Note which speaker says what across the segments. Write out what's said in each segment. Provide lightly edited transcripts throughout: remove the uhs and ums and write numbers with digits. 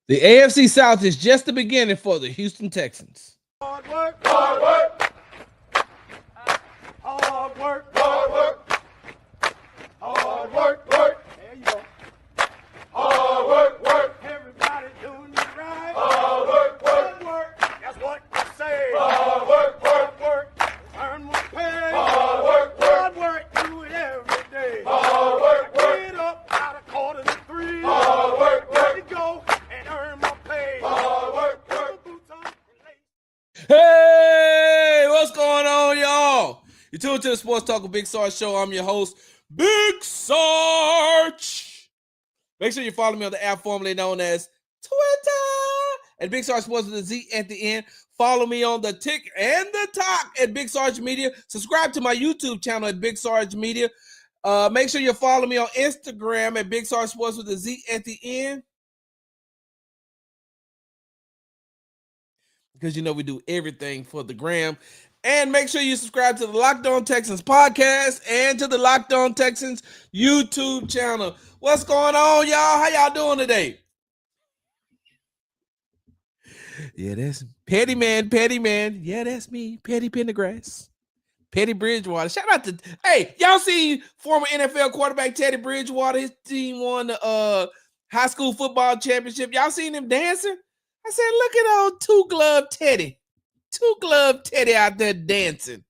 Speaker 1: The AFC South is just the beginning for the Houston Texans.
Speaker 2: Hard work, hard work. Hard work, hard work. Hard work, work. There you go. Hard work, work. Everybody doing it right. Hard work, work. Hard work. That's what I say. Hard work, work, work. Earn my pay. Hard work, work. Hard work. Do it every day. Hard work, work. Get up out of 2:45. Hard work, work. Let me go and earn my pay. Hard work, work. Boots on and lace.
Speaker 1: Hey, what's going on, y'all? You're tuned to the Sports Talk with Big Sarge show. I'm your host, Big Sarge. Make sure you follow me on the app formerly known as Twitter at Big Sarge Sports with a Z at the end. Follow me on the Tick and the Talk at Big Sarge Media. Subscribe to my YouTube channel at Big Sarge Media. Make sure you follow me on Instagram at Big Sarge Sports with a Z at the end. Because you know we do everything for the gram. And make sure you subscribe to the Locked On Texans podcast and to the Locked On Texans YouTube channel. What's going on, y'all? How y'all doing today? Yeah, that's Petty Man. Yeah, that's me, Petty Pendergrass. Teddy Bridgewater. Shout out to, hey, y'all see former NFL quarterback Teddy Bridgewater? His team won the high school football championship. Y'all seen him dancing? I said, look at old two-glove Teddy. Two-glove Teddy out there dancing.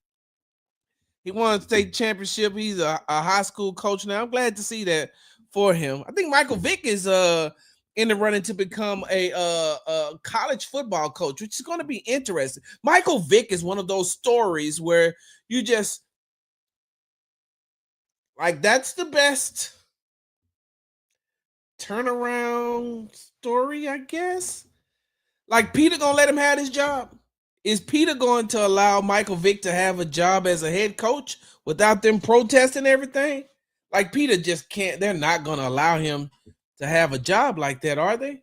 Speaker 1: He won a state championship. He's a high school coach now. I'm glad to see that for him. I think Michael Vick is in the running to become a college football coach, which is going to be interesting. Michael Vick is one of those stories where you just, like, that's the best turnaround story, I guess. Like, Peter gonna let him have his job? Is Peter going to allow Michael Vick to have a job as a head coach without them protesting everything? Like, Peter just can't, they're not going to allow him to have a job like that, are they?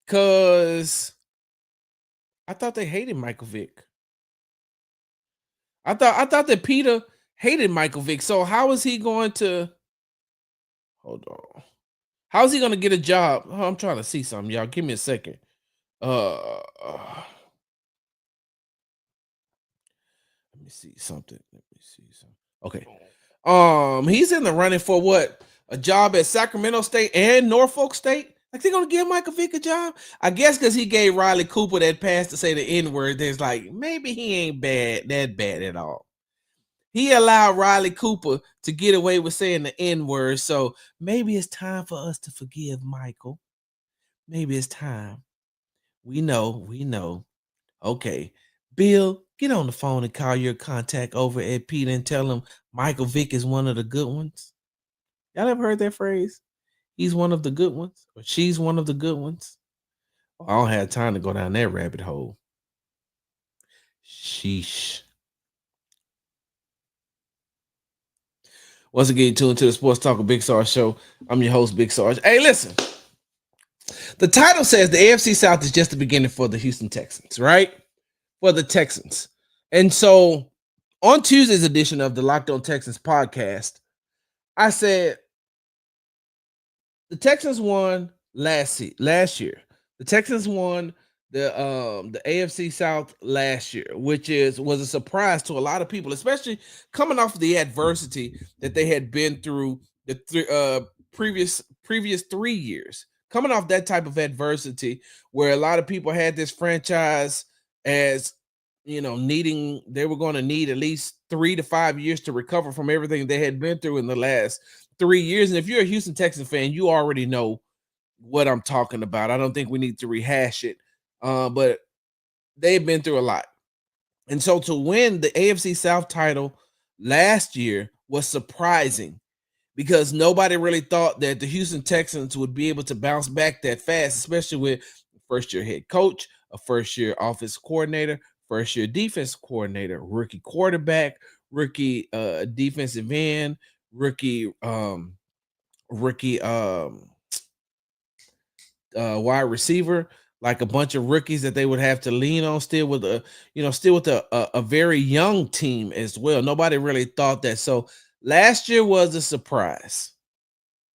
Speaker 1: Because I thought they hated Michael Vick. I thought that Peter hated Michael Vick. So how is he going to, hold on. How is he going to get a job? Oh, I'm trying to see something, y'all. Give me a second. Let me see something. Okay. He's in the running for what? A job at Sacramento State and Norfolk State? Like, they're going to give Michael Vick a job? I guess because he gave Riley Cooper that pass to say the N-word, there's like, maybe he ain't that bad at all. He allowed Riley Cooper to get away with saying the N-word, so maybe it's time for us to forgive Michael. Maybe it's time. We know. Okay. Bill, get on the phone and call your contact over at Peter and tell him Michael Vick is one of the good ones. Y'all ever heard that phrase? He's one of the good ones, or she's one of the good ones. I don't have time to go down that rabbit hole. Sheesh. Once again, tuned to the Sports Talk with Big Sarge show. I'm your host, Big Sarge. Hey, listen. The title says the AFC South is just the beginning for the Houston Texans, right? For the Texans. And so on Tuesday's edition of the Locked On Texans podcast, I said the Texans won last year. The Texans won the AFC South last year, which was a surprise to a lot of people, especially coming off of the adversity that they had been through the previous 3 years. Coming off that type of adversity where a lot of people had this franchise as, you know, they were going to need at least 3 to 5 years to recover from everything they had been through in the last 3 years. And if you're a Houston Texans fan, you already know what I'm talking about. I don't think we need to rehash it. But they've been through a lot. And so to win the AFC South title last year was surprising because nobody really thought that the Houston Texans would be able to bounce back that fast, especially with a first-year head coach, a first-year offensive coordinator, first-year defense coordinator, rookie quarterback, rookie defensive end, rookie wide receiver, like a bunch of rookies that they would have to lean on, still with a very young team as well. Nobody really thought that. So last year was a surprise.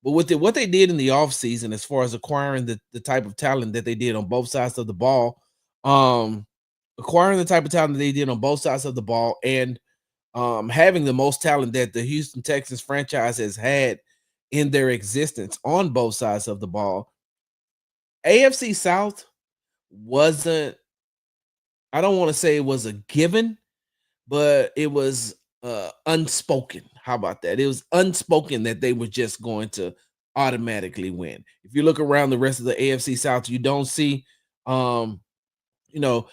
Speaker 1: But with what they did in the offseason, as far as acquiring the type of talent that they did on both sides of the ball, um, acquiring the type of talent that they did on both sides of the ball, and having the most talent that the Houston Texans franchise has had in their existence on both sides of the ball, AFC South wasn't, I don't want to say it was a given, but it was unspoken. How about that? It was unspoken that they were just going to automatically win. If you look around the rest of the AFC South, you don't see, um, you know,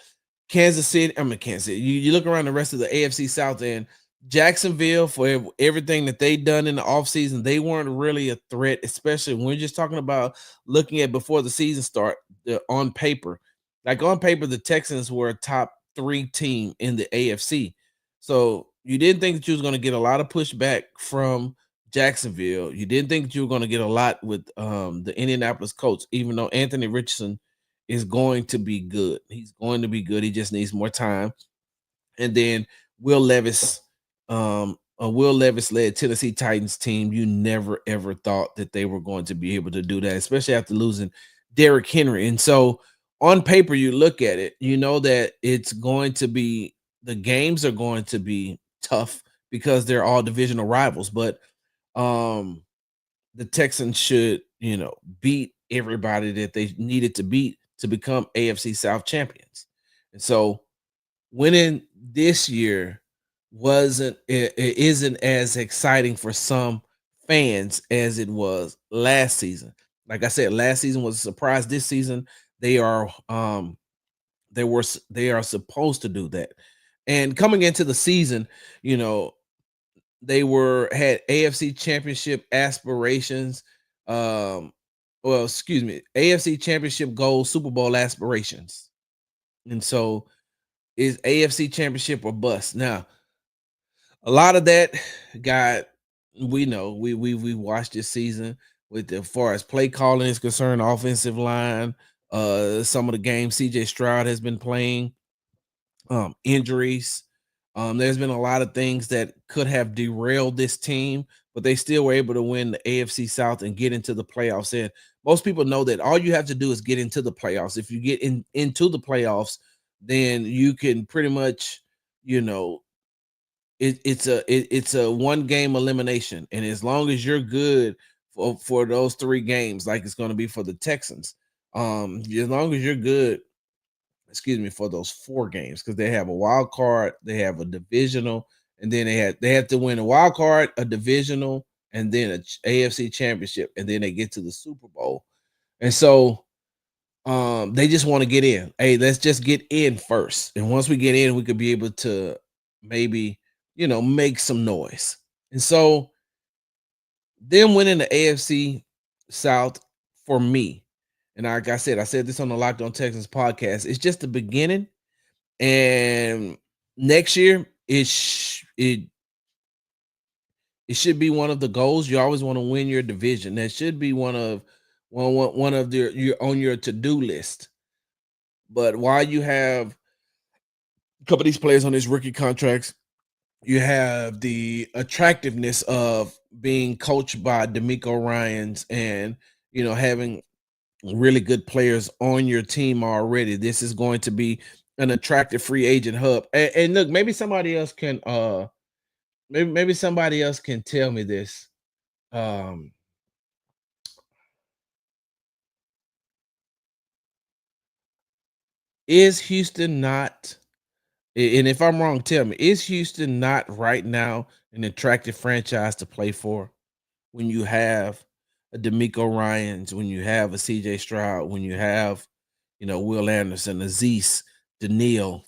Speaker 1: Kansas City. I mean, Kansas City. You look around the rest of the AFC South, and Jacksonville, for everything that they done in the offseason, they weren't really a threat, especially when we're just talking about looking at before the season start, on paper. Like on paper, the Texans were a top three team in the AFC. So you didn't think that you was going to get a lot of pushback from Jacksonville. You didn't think that you were going to get a lot with the Indianapolis Colts, even though Anthony Richardson is going to be good. He's going to be good. He just needs more time. And then Will Levis, a Will Levis led Tennessee Titans team, you never ever thought that they were going to be able to do that, especially after losing Derrick Henry. And so on paper, you look at it, you know that it's going to be, the games are going to be tough because they're all divisional rivals. But um the Texans should, beat everybody that they needed to beat to become AFC South champions. And so winning this year it isn't as exciting for some fans as it was last season. Like I said, last season was a surprise. This season they are they are supposed to do that. And coming into the season, you know, they had AFC championship aspirations. Well, excuse me, AFC championship goals, Super Bowl aspirations. And so is AFC championship or bust. Now, a lot of that got, we know, we watched this season with, as far as play calling is concerned, offensive line, some of the games CJ Stroud has been playing, injuries. There's been a lot of things that could have derailed this team, but they still were able to win the AFC South and get into the playoffs. And most people know that all you have to do is get into the playoffs. If you get into the playoffs, then you can pretty much, you know, it's a one game elimination. And as long as you're good for those 3 games, like it's going to be for the Texans, as long as you're good, excuse me, for those 4 games, because they have a wild card, they have a divisional, and then they have to win a wild card, a divisional, and then a AFC championship, and then they get to the Super Bowl. And so they just want to get in. Hey, let's just get in first. And once we get in, we could be able to maybe, make some noise. And so them winning the AFC South, for me, and like I said this on the Locked On Texans podcast, it's just the beginning. And next year, it should be one of the goals. You always want to win your division. That should be one of your on your to-do list. But while you have a couple of these players on these rookie contracts, you have the attractiveness of being coached by D'Amico Ryans and, having really good players on your team already. This is going to be an attractive free agent hub. And look, maybe somebody else can maybe somebody else can tell me this. Um is Houston not, and if I'm wrong, tell me, is Houston not right now an attractive franchise to play for when you have a D'Amico Ryans, when you have a CJ Stroud, when you have, Will Anderson, Aziz, Daniil,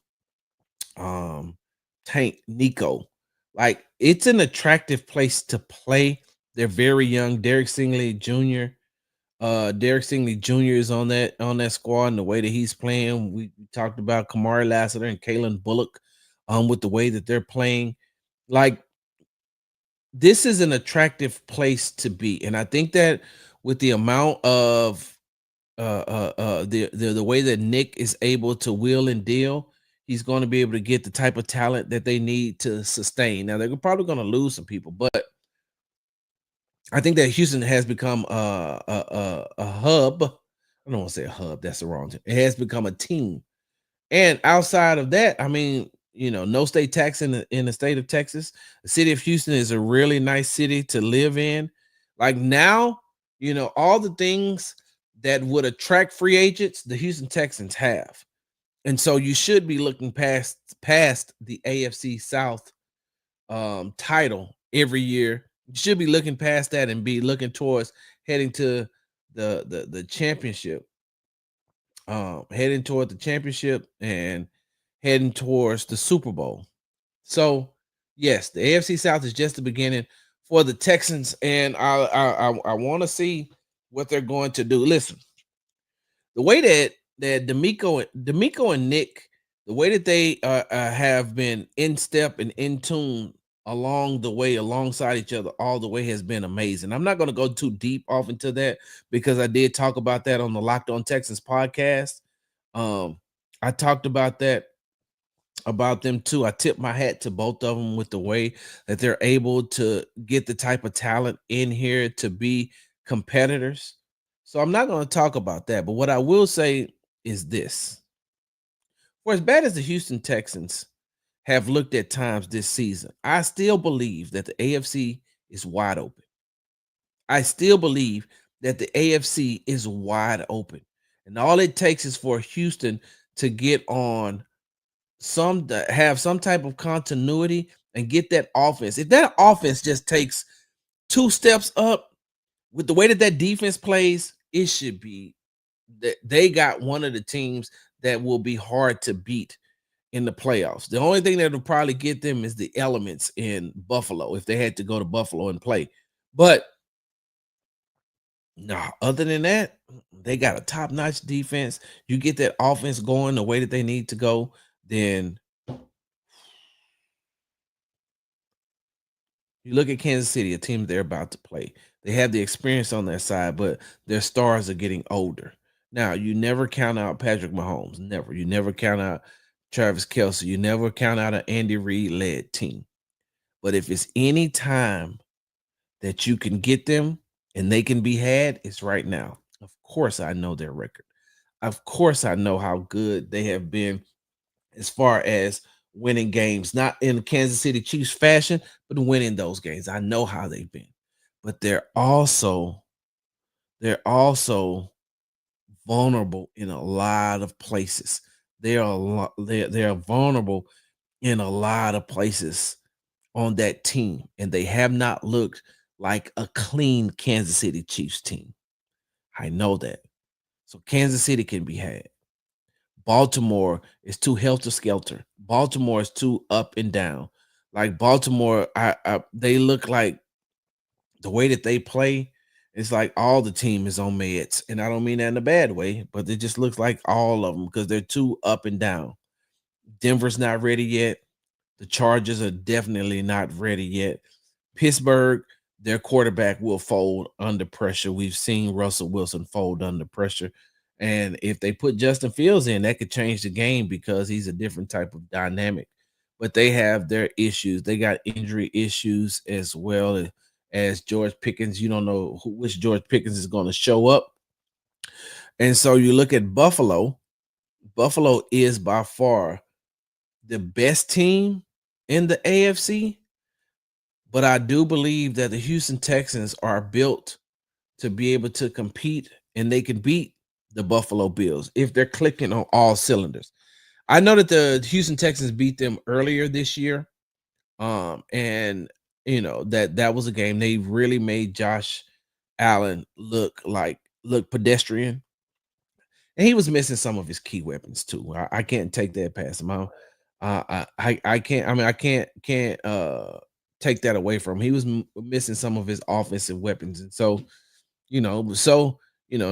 Speaker 1: Tank, Nico. Like, it's an attractive place to play. They're very young. Derek Stingley Jr. is on that squad, and the way that he's playing. We talked about Kamari Lassiter and Kalen Bullock, with the way that they're playing. Like, this is an attractive place to be, and I think that with the amount of the way that Nick is able to wheel and deal, he's going to be able to get the type of talent that they need to sustain. Now they're probably going to lose some people, but I think that Houston has become a hub. I don't want to say a hub. That's the wrong thing. It has become a team. And outside of that, I mean, no state tax in the state of Texas. The city of Houston is a really nice city to live in. Like now, all the things that would attract free agents, the Houston Texans have. And so you should be looking past the AFC South title every year. You should be looking past that and be looking towards heading to the championship. Heading toward the championship and heading towards the Super Bowl. So, yes, the AFC South is just the beginning for the Texans, and I want to see what they're going to do. Listen, the way that D'Amico and Nick, the way that they have been in step and in tune along the way, alongside each other, all the way has been amazing. I'm not going to go too deep off into that because I did talk about that on the Locked On Texans podcast. I talked about that about them too. I tip my hat to both of them with the way that they're able to get the type of talent in here to be competitors. So I'm not going to talk about that. But what I will say is this: for as bad as the Houston Texans have looked at times this season, I still believe that the AFC is wide open. I still believe that the AFC is wide open. And all it takes is for Houston to get on have some type of continuity and get that offense. If that offense just takes 2 steps up with the way that that defense plays, it should be that they got one of the teams that will be hard to beat in the playoffs. The only thing that will probably get them is the elements in Buffalo if they had to go to Buffalo and play. But no, other than that, they got a top-notch defense. You get that offense going the way that they need to go, then you look at Kansas City, a team they're about to play. They have the experience on their side, but their stars are getting older. Now, you never count out Patrick Mahomes. Never. You never count out Travis Kelce. You never count out an Andy Reid-led team. But if it's any time that you can get them and they can be had, it's right now. Of course, I know their record. Of course, I know how good they have been as far as winning games, not in Kansas City Chiefs fashion, but winning those games. I know how they've been. But they're also vulnerable in a lot of places. They are vulnerable in a lot of places on that team, and they have not looked like a clean Kansas City Chiefs team. I know that. So Kansas City can be had. Baltimore is too helter skelter. Baltimore is too up and down. Like Baltimore, they look like the way that they play. It's like all the team is on meds, and I don't mean that in a bad way, but it just looks like all of them because they're too up and down. Denver's not ready yet. The Chargers are definitely not ready yet. Pittsburgh, their quarterback will fold under pressure. We've seen Russell Wilson fold under pressure. And if they put Justin Fields in, that could change the game because he's a different type of dynamic. But they have their issues. They got injury issues as well as George Pickens. You don't know which George Pickens is going to show up. And so you look at Buffalo. Buffalo is by far the best team in the AFC. But I do believe that the Houston Texans are built to be able to compete and they can beat the Buffalo Bills if they're clicking on all cylinders. I know that the Houston Texans beat them earlier this year. And that was a game they really made Josh Allen look pedestrian. And he was missing some of his key weapons too. I can't take that past him. I can't. I mean, I can't take that away from him. He was missing some of his offensive weapons, and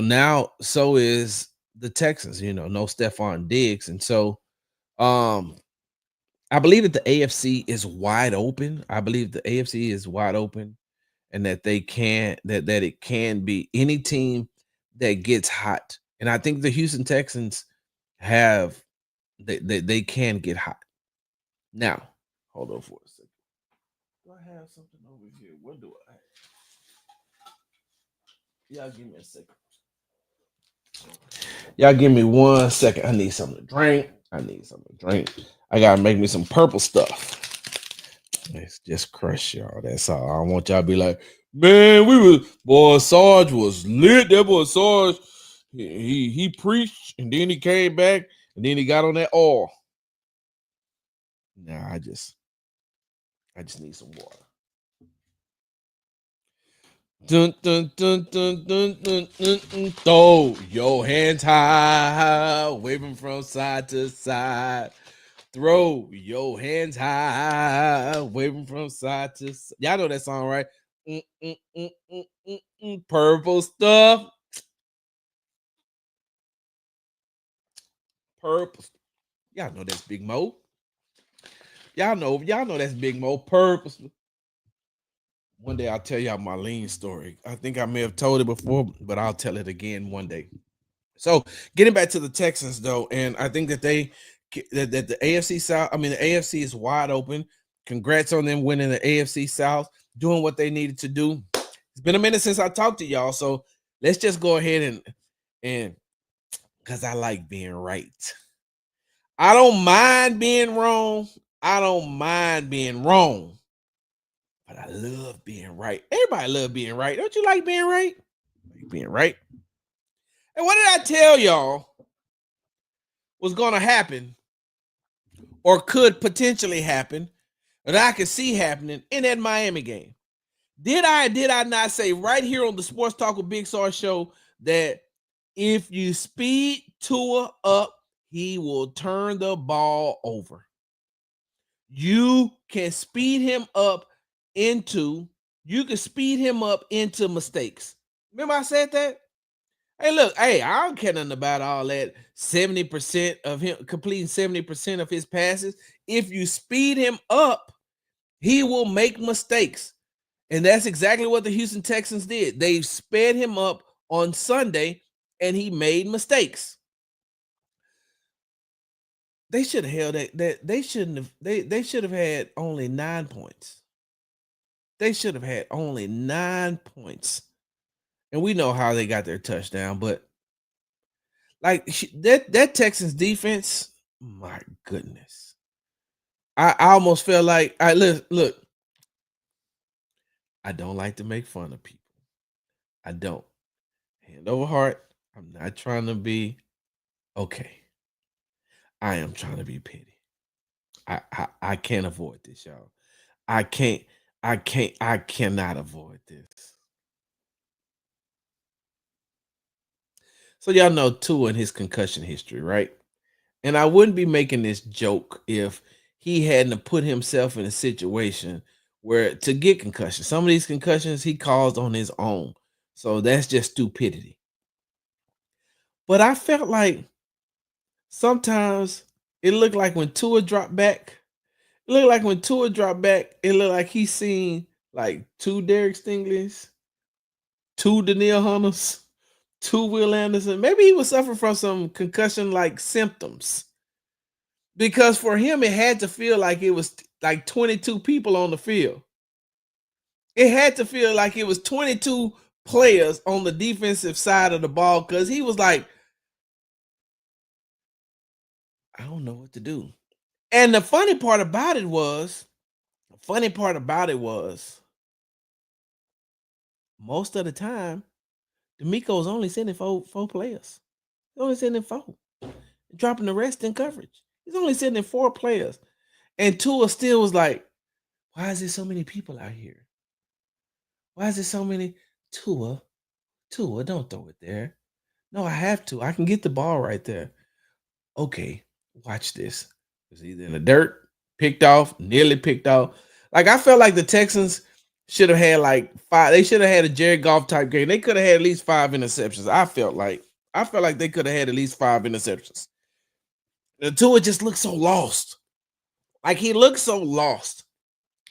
Speaker 1: now so is the Texans. No Stephon Diggs, and so I believe that the AFC is wide open. I believe the AFC is wide open, and that it can be any team that gets hot. And I think the Houston Texans have they can get hot. Now, hold on for a second. Do I have something over here? What do I have? Y'all give me a second. Y'all give me 1 second. I need something to drink. I gotta make me some purple stuff. It's just crush y'all. That's all. I don't want y'all to be like, man, Sarge was lit. That boy Sarge, he preached and then he came back and then he got on that oil. Nah, I just need some water. Dun, dun, dun, dun, dun, dun, dun, dun. Throw your hands high, waving from side to side. Throw your hands high, waving from side to side. Y'all know that song, right? Purple stuff. Purple. Y'all know that's Big Mo. Y'all know that's Big Mo. Purple. One day I'll tell y'all my lean story. I think I may have told it before, but I'll tell it again one day. So getting back to the Texans though, and I think that the AFC South, the AFC is wide open. Congrats on them winning the AFC South, doing what they needed to do. It's been a minute since I talked to y'all, so let's just go ahead and because I like being right. I don't mind being wrong. But I love being right. Everybody love being right. Don't you like being right? Like being right. And what did I tell y'all was going to happen or could potentially happen that I could see happening in that Miami game? Did I not say right here on the Sports Talk with Big Sar show that if you speed Tua up, he will turn the ball over? You can speed him up into mistakes. Remember I said that? Hey, look, I don't care nothing about all that 70% of him completing 70% of his passes. If you speed him up, he will make mistakes. And that's exactly what the Houston Texans did. They sped him up on Sunday and he made mistakes. They should have held that they shouldn't have they should have had only 9 points. They should have had only 9 points. And we know how they got their touchdown, but like that Texans defense, my goodness. I almost felt like look, I don't like to make fun of people. I don't. Hand over heart. I'm not trying to be okay. I am trying to be petty. I can't avoid this, y'all. I cannot avoid this. So y'all know Tua and his concussion history, right? And I wouldn't be making this joke if he hadn't put himself in a situation where to get concussions. Some of these concussions he caused on his own. So that's just stupidity. But I felt like sometimes it looked like when Tua dropped back, it looked like he seen like 2 Derek Stingley's, 2 Danielle Hunters, 2 Will Anderson. Maybe he was suffering from some concussion-like symptoms. Because for him, it had to feel like it was like 22 people on the field. It had to feel like it was 22 players on the defensive side of the ball because he was like, I don't know what to do. And the funny part about it was, most of the time, D'Amico's only sending four players. He's only sending 4, dropping the rest in coverage. He's only sending 4 players. And Tua still was like, why is there so many people out here? Why is there so many? Tua, don't throw it there. No, I have to. I can get the ball right there. Okay, watch this. It's either in the dirt, picked off, nearly picked off. Like I felt like the Texans should have had like 5. They should have had a Jared Goff type game. They could have had at least 5 interceptions. I felt like they could have had at least 5 interceptions. The Tua just looked so lost. Like he looked so lost.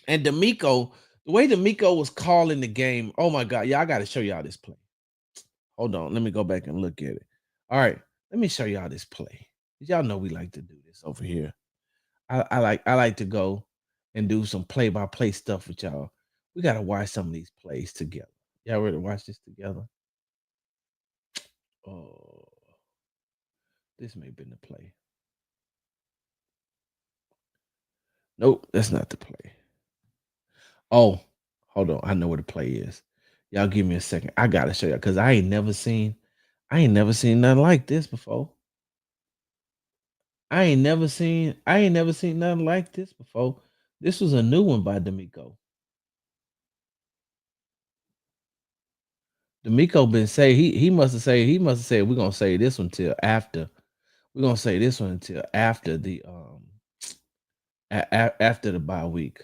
Speaker 1: And D'Amico, the way D'Amico was calling the game, oh my God, yeah, I got to show y'all this play. Hold on, let me go back and look at it. All right, let me show y'all this play. Y'all know we like to do this over here. I like to go and do some play-by-play stuff with y'all. We got to watch some of these plays together. Y'all ready to watch this together? This may have been the play. Nope, that's not the play. Oh, hold on. I know what the play is. Y'all give me a second. I gotta show y'all because I ain't never seen nothing like this before. I ain't never seen nothing like this before. This was a new one by D'Amico. D'Amico been say he must have said we're gonna say this one till after. We're gonna say this one until after the after the bye week.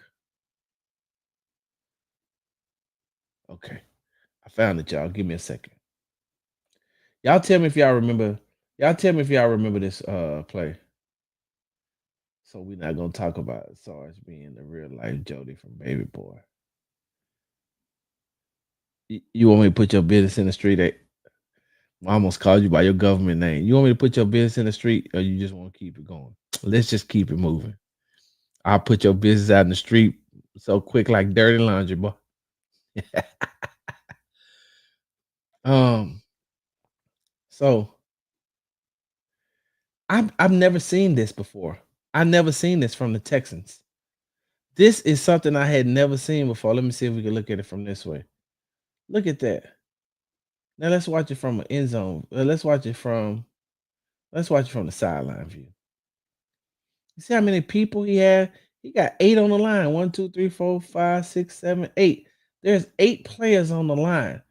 Speaker 1: Okay. I found it, y'all. Give me a second. Y'all tell me if y'all remember. Y'all tell me if y'all remember this play. So we're not gonna talk about Sarge being the real life Jody from Baby Boy. You want me to put your business in the street? I almost called you by your government name. You want me to put your business in the street, or you just want to keep it going? Let's just keep it moving. I'll put your business out in the street so quick like dirty laundry, boy. um, so I've never seen this before. I never seen this from the Texans. This is something I had never seen before. Let me see if we can look at it from this way. Look at that. Now let's watch it from an end zone. Let's watch it from the sideline view. You see how many people he had? He got 8 on the line. 1, 2, 3, 4, 5, 6, 7, 8. There's 8 players on the line.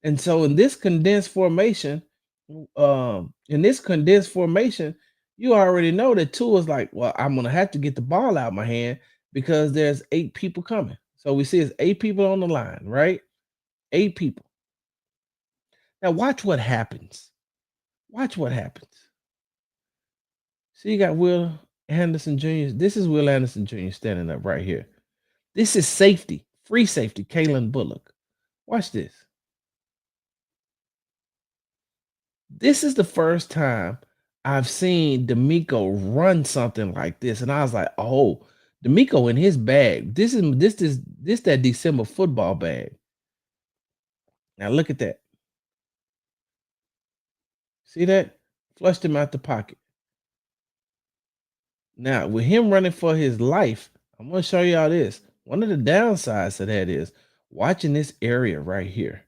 Speaker 1: And so in this condensed formation, you already know that two is like, well, I'm gonna have to get the ball out of my hand because there's 8 people coming. So we see it's 8 people on the line, right? 8 people. Now watch what happens. Watch what happens. See, you got Will Anderson Jr. This is Will Anderson Jr. standing up right here. This is safety, free safety, Kalen Bullock. Watch this. This is the first time I've seen D'Amico run something like this, and I was like, "Oh, D'Amico in his bag. This that December football bag." Now look at that. See that? Flushed him out the pocket. Now with him running for his life, I'm gonna show y'all this. One of the downsides to that is watching this area right here.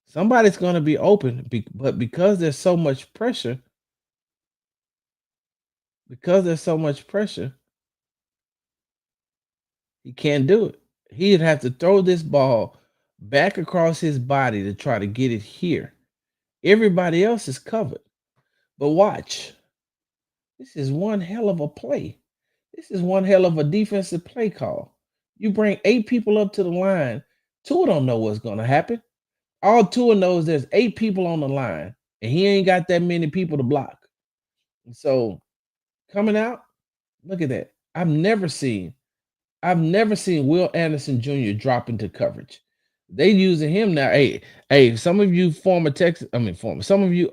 Speaker 1: Somebody's gonna be open, but because there's so much pressure, he can't do it. He'd have to throw this ball back across his body to try to get it here. Everybody else is covered. But watch. This is one hell of a play. This is one hell of a defensive play call. You bring 8 people up to the line. Tua don't know what's going to happen. All Tua knows there's 8 people on the line, and he ain't got that many people to block. And so coming out, look at that. I've never seen Will Anderson Jr. drop into coverage. They using him now. Hey, some of you some of you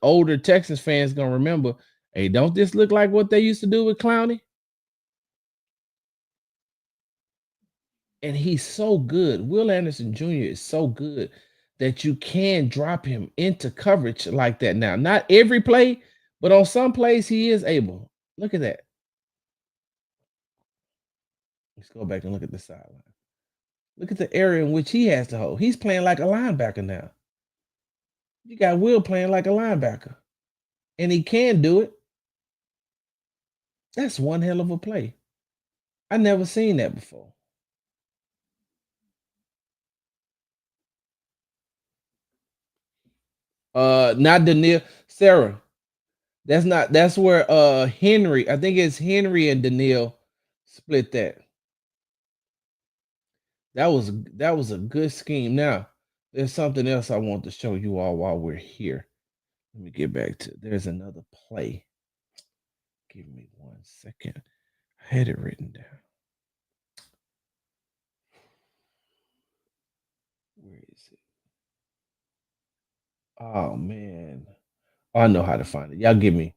Speaker 1: older Texans fans gonna remember. Hey, don't this look like what they used to do with Clowney? And he's so good. Will Anderson Jr. is so good that you can drop him into coverage like that. Now, not every play, but on some plays he is able. Look at that. Let's go back and look at the sideline. Look at the area in which he has to hold. He's playing like a linebacker now. You got Will playing like a linebacker, and he can do it. That's one hell of a play. I never seen that before. Not Daniil, Sarah. That's not. That's where Henry. I think it's Henry and Daniil split that. That was a good scheme. Now, there's something else I want to show you all while we're here. Let me get back to. There's another play. Give me 1 second. I had it written down. Where is it? Oh man. Oh, I know how to find it. Y'all give me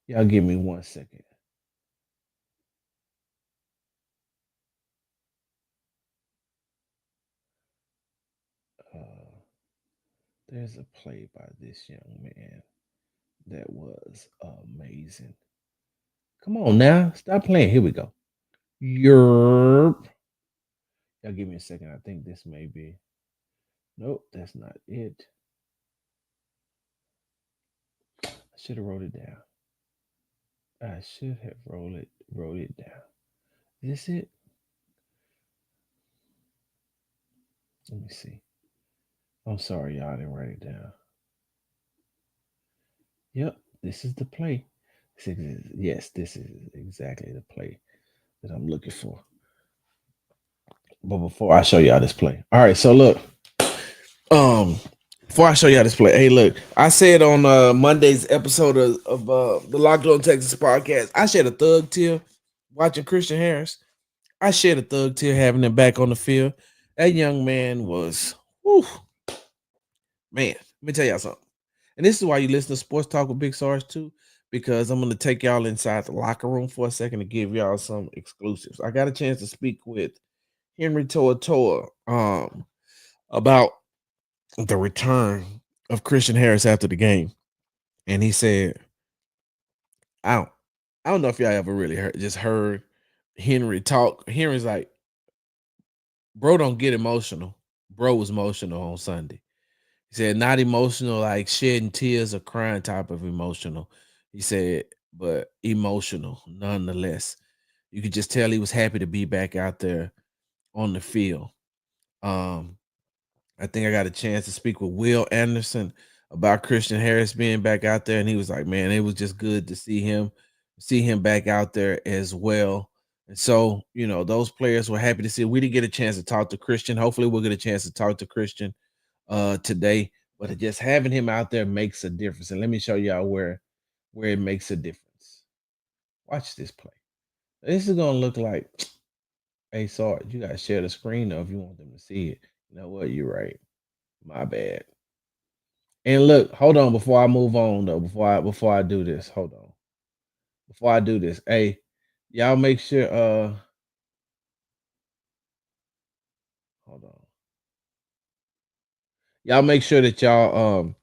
Speaker 1: 1 second. Uh, there's a play by this young man. That was amazing. Come on now. Stop playing. Here we go. Yerp. Y'all give me a second. I think this may be. Nope, that's not it. I should have wrote it down. I should have wrote it down. Is this it? Let me see. I'm sorry, y'all. I didn't write it down. Yep, this is the play. Yes, this is exactly the play that I'm looking for. But before I show y'all this play, all right. So look, um, before I show y'all this play, hey, look, I said on Monday's episode of the Locked On Texas podcast, I shed a thug tear watching Christian Harris. I shed a thug tear having him back on the field. That young man was, whew, man. Let me tell y'all something. And this is why you listen to Sports Talk with Big Sarge too, because I'm going to take y'all inside the locker room for a second to give y'all some exclusives. I got a chance to speak with Henry Toa about the return of Christian Harris after the game. And he said, I don't, I don't know if y'all ever really heard Henry talk. Henry's like, bro, don't get emotional. Bro was emotional on Sunday. He said, not emotional like shedding tears or crying type of emotional. He said, but emotional nonetheless. You could just tell he was happy to be back out there on the field. Um, I think I got a chance to speak with Will Anderson about Christian Harris being back out there, and he was like, "Man, it was just good to see him back out there as well." And so, those players were happy to see. We didn't get a chance to talk to Christian. Hopefully, we'll get a chance to talk to Christian today. But just having him out there makes a difference. And let me show y'all where it makes a difference. Watch this play. This is gonna look like, hey, Sarge, you gotta share the screen though if you want them to see it. You know what? You're right. My bad. And look, hold on before I move on though. Before I do this, hold on. Before I do this, hey, y'all make sure. Hold on. Y'all make sure that y'all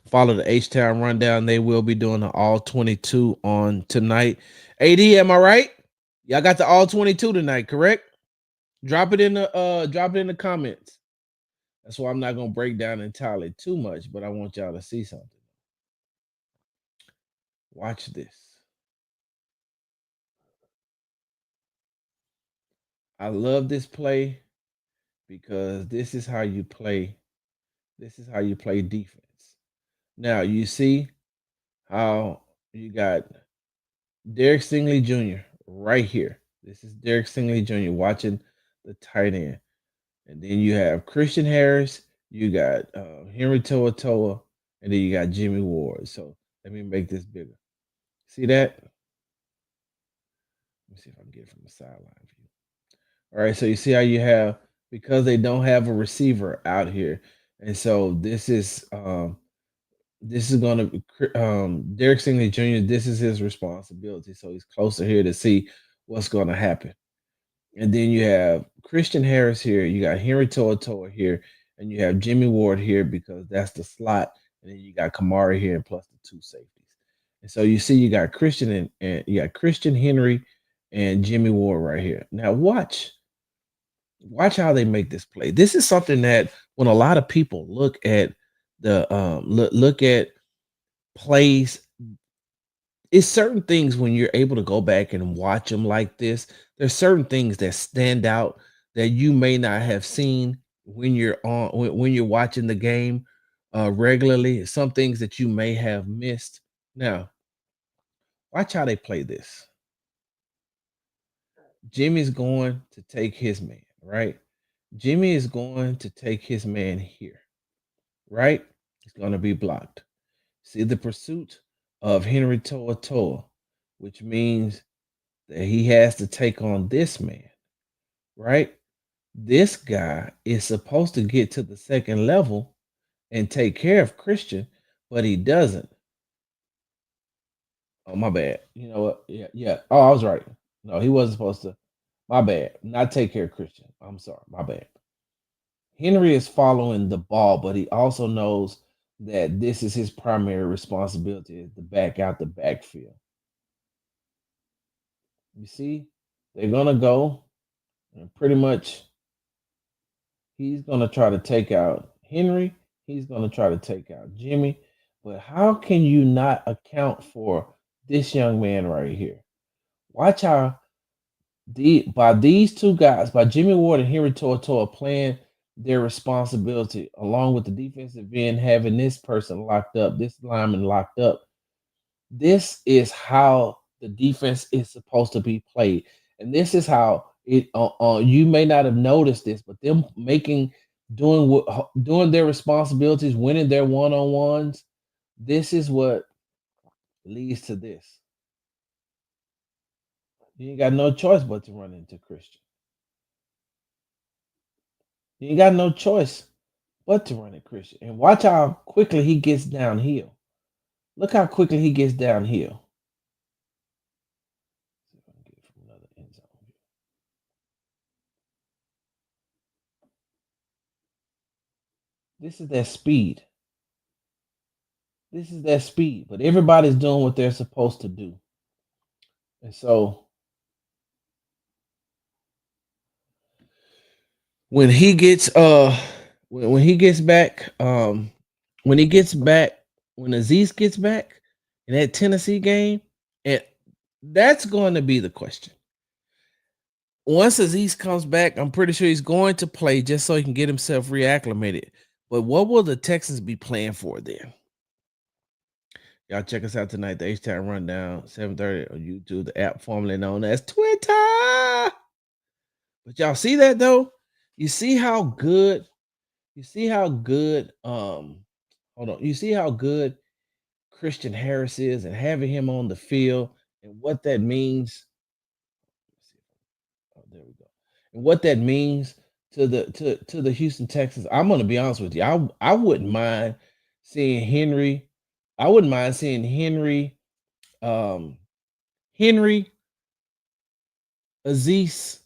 Speaker 1: follow the H Town Rundown. They will be doing the all 22 on tonight. AD, am I right? Y'all got the all 22 tonight, correct? Drop it in the comments. That's why I'm not gonna break down entirely too much, but I want y'all to see something. Watch this. I love this play because this is how you play. This is how you play defense. Now you see how you got Derek Stingley Jr. right here. This is Derek Stingley Jr. watching the tight end. And then you have Christian Harris, you got Henry Toa, and then you got Jimmy Ward. So let me make this bigger. See that? Let me see if I can get it from the sideline view. All right, so you see how you have, because they don't have a receiver out here, and so this is going to be Derek Stingley Jr. This is his responsibility, so he's closer here to see what's going to happen. And then you have Christian Harris here. You got Henry Toa here, and you have Jimmy Ward here because that's the slot. And then you got Kamara here, and plus the two safeties. And so you see, you got Christian and you got Christian Henry and Jimmy Ward right here. Now watch how they make this play. This is something that when a lot of people look at the look at plays, it's certain things when you're able to go back and watch them like this. There's certain things that stand out that you may not have seen when when you're watching the game regularly. Some things that you may have missed. Now, watch how they play this. Jimmy's going to take his man, right? Jimmy is going to take his man here, right? He's going to be blocked. See the pursuit of Henry Toa, which means that he has to take on this man, right? This guy is supposed to get to the second level and take care of Christian, but he doesn't. Oh, my bad. You know what? Yeah, yeah. Oh, I was right. No, he wasn't supposed to. My bad. Not take care of Christian. I'm sorry. My bad. Henry is following the ball, but he also knows that this is his primary responsibility is to back out the backfield. You see, they're gonna go and pretty much he's gonna try to take out Henry. He's gonna try to take out Jimmy. But how can you not account for this young man right here? Watch how by these two guys, by Jimmy Ward and Henry Tortora playing their responsibility, along with the defensive end having this person locked up, this lineman locked up. This is how the defense is supposed to be played, and this is how it. You may not have noticed this, but them doing their responsibilities, winning their one on ones. This is what leads to this. You ain't got no choice but to run into Christian. You ain't got no choice but to run at Christian. And watch how quickly he gets downhill. Look how quickly he gets downhill. See if I can get it from another end zone. This is that speed. This is that speed. But everybody's doing what they're supposed to do. And so when he gets when he gets back, when Aziz gets back in that Tennessee game, and that's going to be the question. Once Aziz comes back, I'm pretty sure he's going to play just so he can get himself reacclimated. But what will the Texans be playing for then? Y'all check us out tonight, the H-Town Rundown, 7:30 on YouTube, the app formerly known as Twitter. But y'all see that though? You see how good, hold on. You see how good Christian Harris is and having him on the field and what that means. Oh, there we go. And what that means to the Houston Texans. I'm gonna be honest with you. I wouldn't mind seeing Henry. I wouldn't mind seeing Henry, Henry, Aziz,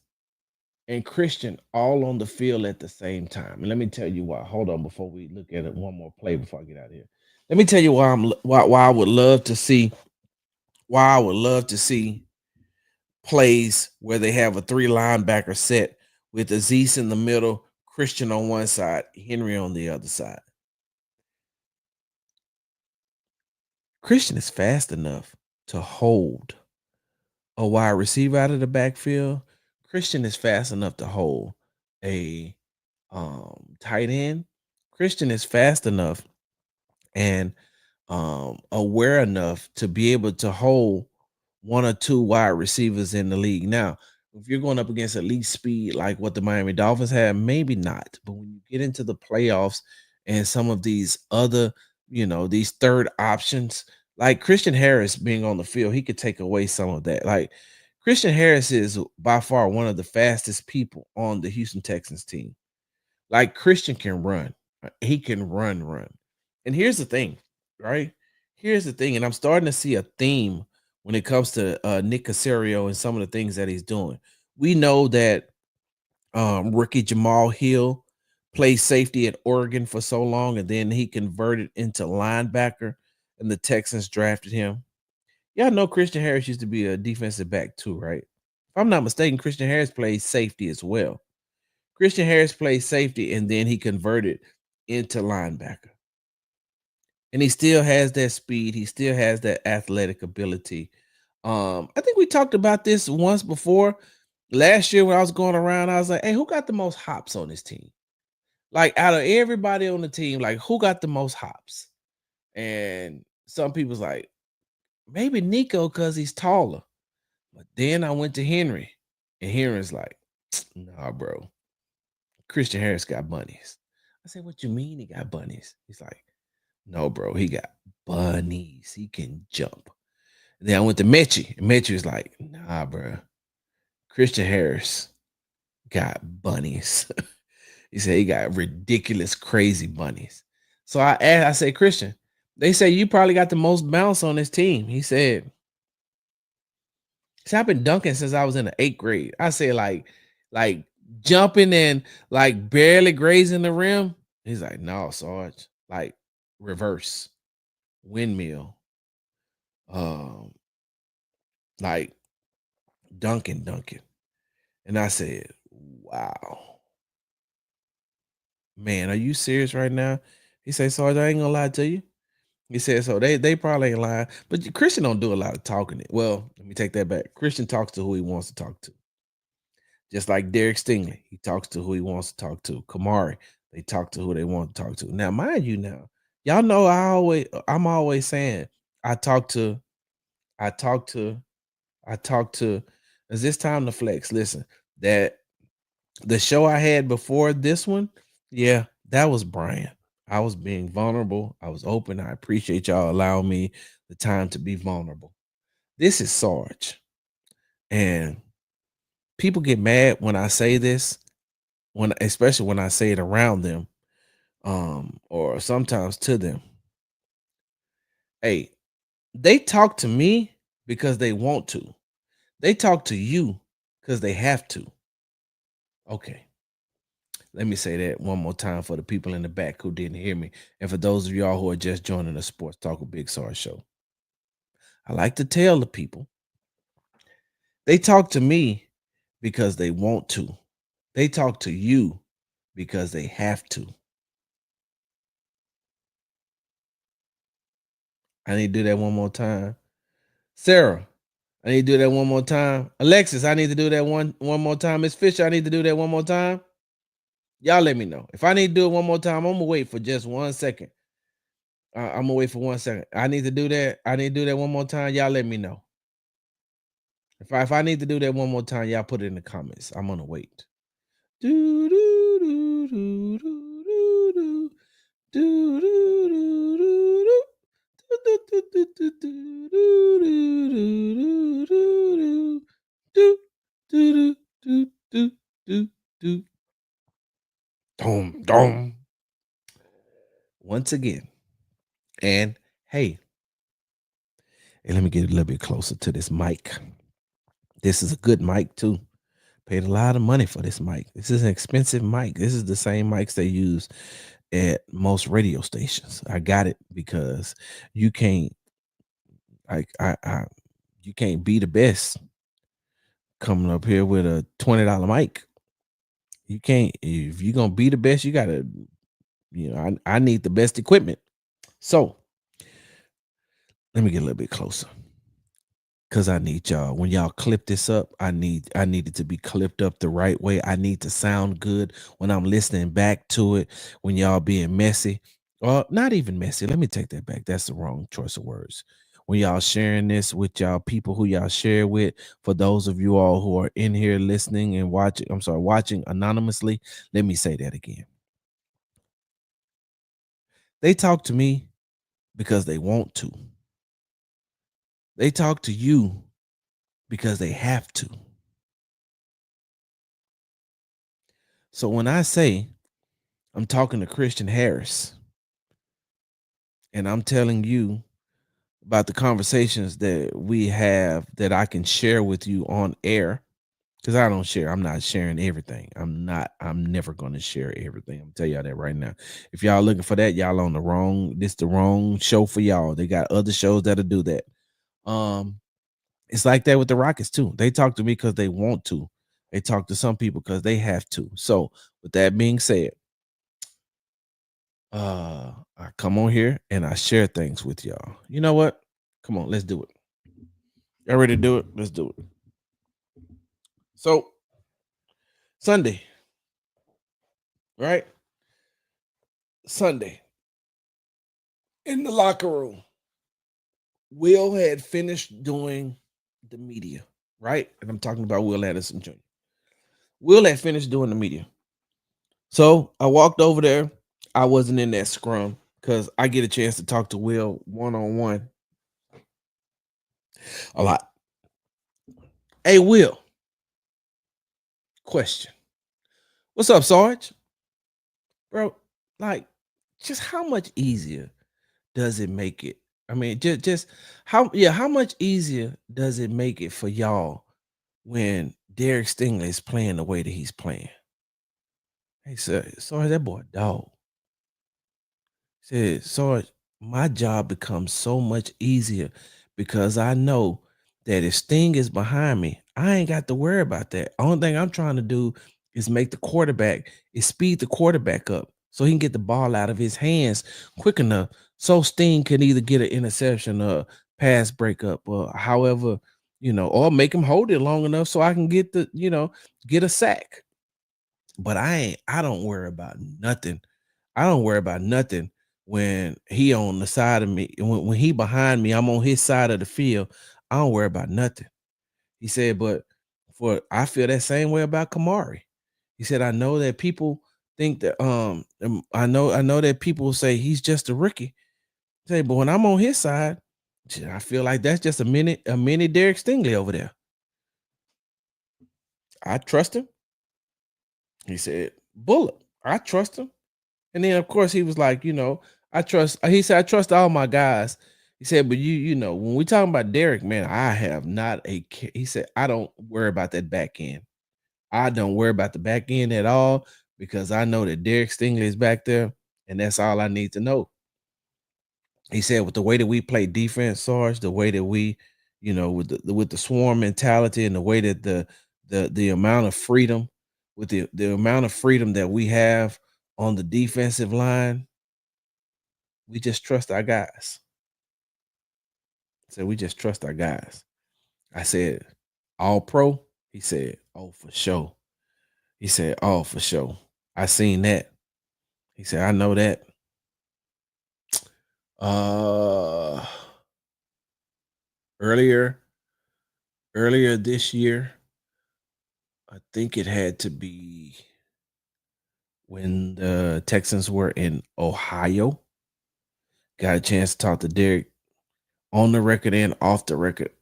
Speaker 1: and Christian all on the field at the same time. And let me tell you why. Hold on before we look at it one more play before I get out of here. Let me tell you why I would love to see plays where they have a 3 linebacker set with Aziz in the middle, Christian on one side, Henry on the other side. Christian is fast enough to hold a wide receiver out of the backfield. Christian is fast enough to hold a tight end. Christian is fast enough and aware enough to be able to hold 1 or 2 wide receivers in the league. Now, if you're going up against elite speed like what the Miami Dolphins have, maybe not. But when you get into the playoffs and some of these other, these third options, like Christian Harris being on the field, he could take away some of that. Like Christian Harris is by far one of the fastest people on the Houston Texans team. Like Christian can run. He can run. And here's the thing, right? Here's the thing, and I'm starting to see a theme when it comes to Nick Caserio and some of the things that he's doing. We know that rookie Jamal Hill played safety at Oregon for so long, and then he converted into linebacker, and the Texans drafted him. Y'all know Christian Harris used to be a defensive back too, right? If I'm not mistaken, Christian Harris played safety as well. Christian Harris played safety, and then he converted into linebacker. And he still has that speed. He still has that athletic ability. I think we talked about this once before. Last year when I was going around, I was like, hey, who got the most hops on this team? Like out of everybody on the team, like who got the most hops? And some people's like, maybe Nico because he's taller. But then I went to Henry, and Henry's like, nah, bro. Christian Harris got bunnies. I said, what you mean he got bunnies? He's like, no, bro, he got bunnies. He can jump. And then I went to Mechie, and Mechie was like, nah, bro. Christian Harris got bunnies. He said he got ridiculous, crazy bunnies. So I asked, I said, Christian, they say you probably got the most bounce on this team. He said, I've been dunking since I was in the 8th grade. I said, like jumping and like barely grazing the rim. He's like, no, Sarge. Like reverse, windmill, um, like Duncan. And I said, wow, man, are you serious right now? He said, Sarge, I ain't gonna lie to you. He said, so they probably ain't lying. But Christian don't do a lot of talking. Well, let me take that back. Christian talks to who he wants to talk to. Just like Derek Stingley, he talks to who he wants to talk to. Kamari, they talk to who they want to talk to. Now, mind you, y'all know I'm always saying I talk to, I talk to, I talk to. Is this time to flex? Listen, that the show I had before this one, yeah, that was Brian. I was being vulnerable. I was open. I appreciate y'all allowing me the time to be vulnerable. This is Sarge. And people get mad when I say this, especially when I say it around them, or sometimes to them. Hey, they talk to me because they want to. They talk to you because they have to. Okay. Let me say that one more time for the people in the back who didn't hear me. And for those of y'all who are just joining the Sports Talk with Big Sarge show. I like to tell the people they talk to me because they want to. They talk to you because they have to. I need to do that one more time. Sarah, I need to do that one more time. Alexis, I need to do that one more time. Miss Fisher, I need to do that one more time. Y'all let me know. If I need to do it one more time, I'm gonna wait for just 1 second. I'm gonna wait for 1 second. I need to do that. I need to do that one more time. Y'all let me know. If I need to do that one more time, y'all put it in the comments. I'm gonna wait. Do do do do do do do do do do do. Dom, dom. Once again. And hey, let me get a little bit closer to this mic. This is a good mic too. Paid a lot of money for this mic. This is an expensive mic. This is the same mics they use at most radio stations. I got it because you can't you can't be the best coming up here with a $20 mic. You can't. If you're gonna be the best, you gotta, I need the best equipment. So let me get a little bit closer. Cause I need y'all. When y'all clip this up, I need it to be clipped up the right way. I need to sound good when I'm listening back to it. When y'all being messy, or not even messy. Let me take that back. That's the wrong choice of words. When y'all sharing this with y'all people who y'all share with, for those of you all who are in here listening and watching, watching anonymously, let me say that again. They talk to me because they want to. They talk to you because they have to. So when I say I'm talking to Christian Harris and I'm telling you about the conversations that we have that I can share with you on air, because I don't share. I'm not sharing everything. I'm never going to share everything. I'm tell y'all that right now. If y'all looking for that, y'all on the wrong show for y'all. They got other shows that'll do that. It's like that with the Rockets too. They talk to me because they want to. They talk to some people because they have to. So with that being said, I come on here and I share things with y'all. You know what? Come on, let's do it. Y'all ready to do it? Let's do it. So Sunday, right? Sunday in the locker room, Will had finished doing the media, right? And I'm talking about Will Addison Jr. Will had finished doing the media. So I walked over there. I wasn't in that scrum because I get a chance to talk to Will one-on-one a lot. Hey, Will, question. What's up, Sarge? Bro, like, just how much easier does it make it? I mean, just how much easier does it make it for y'all when Derek Stingley is playing the way that he's playing? Hey, sir, sorry, that boy a dog. Said, Sarge, my job becomes so much easier because I know that if Sting is behind me, I ain't got to worry about that. Only thing I'm trying to do is make the quarterback, is speed the quarterback up so he can get the ball out of his hands quick enough so Sting can either get an interception or pass breakup or however, or make him hold it long enough so I can get get a sack. But I don't worry about nothing. I don't worry about nothing when he on the side of me. When he behind me, I'm on his side of the field. I don't worry about nothing. He said, but I feel that same way about Kamari. He said, I know that people think that I know that people say he's just a rookie. Say, but when I'm on his side, shit, I feel like that's just a mini Derek Stingley over there. I trust him. He said, Bullet, I trust him. And then of course he was like, I trust. He said, I trust all my guys. He said, but when we talking about Derek, man, I have not he said, I don't worry about that back end. I don't worry about the back end at all because I know that Derek Stingley is back there, and that's all I need to know. He said, with the way that we play defense, Sarge, the way that we, with the swarm mentality and the way that the amount of freedom, with the amount of freedom that we have on the defensive line, we just trust our guys. So we just trust our guys. I said, all pro? He said, oh, for sure. He said, oh, for sure. I seen that. He said, I know that. Uh earlier, earlier this year, I think it had to be when the Texans were in Ohio. Got a chance to talk to Derek on the record and off the record.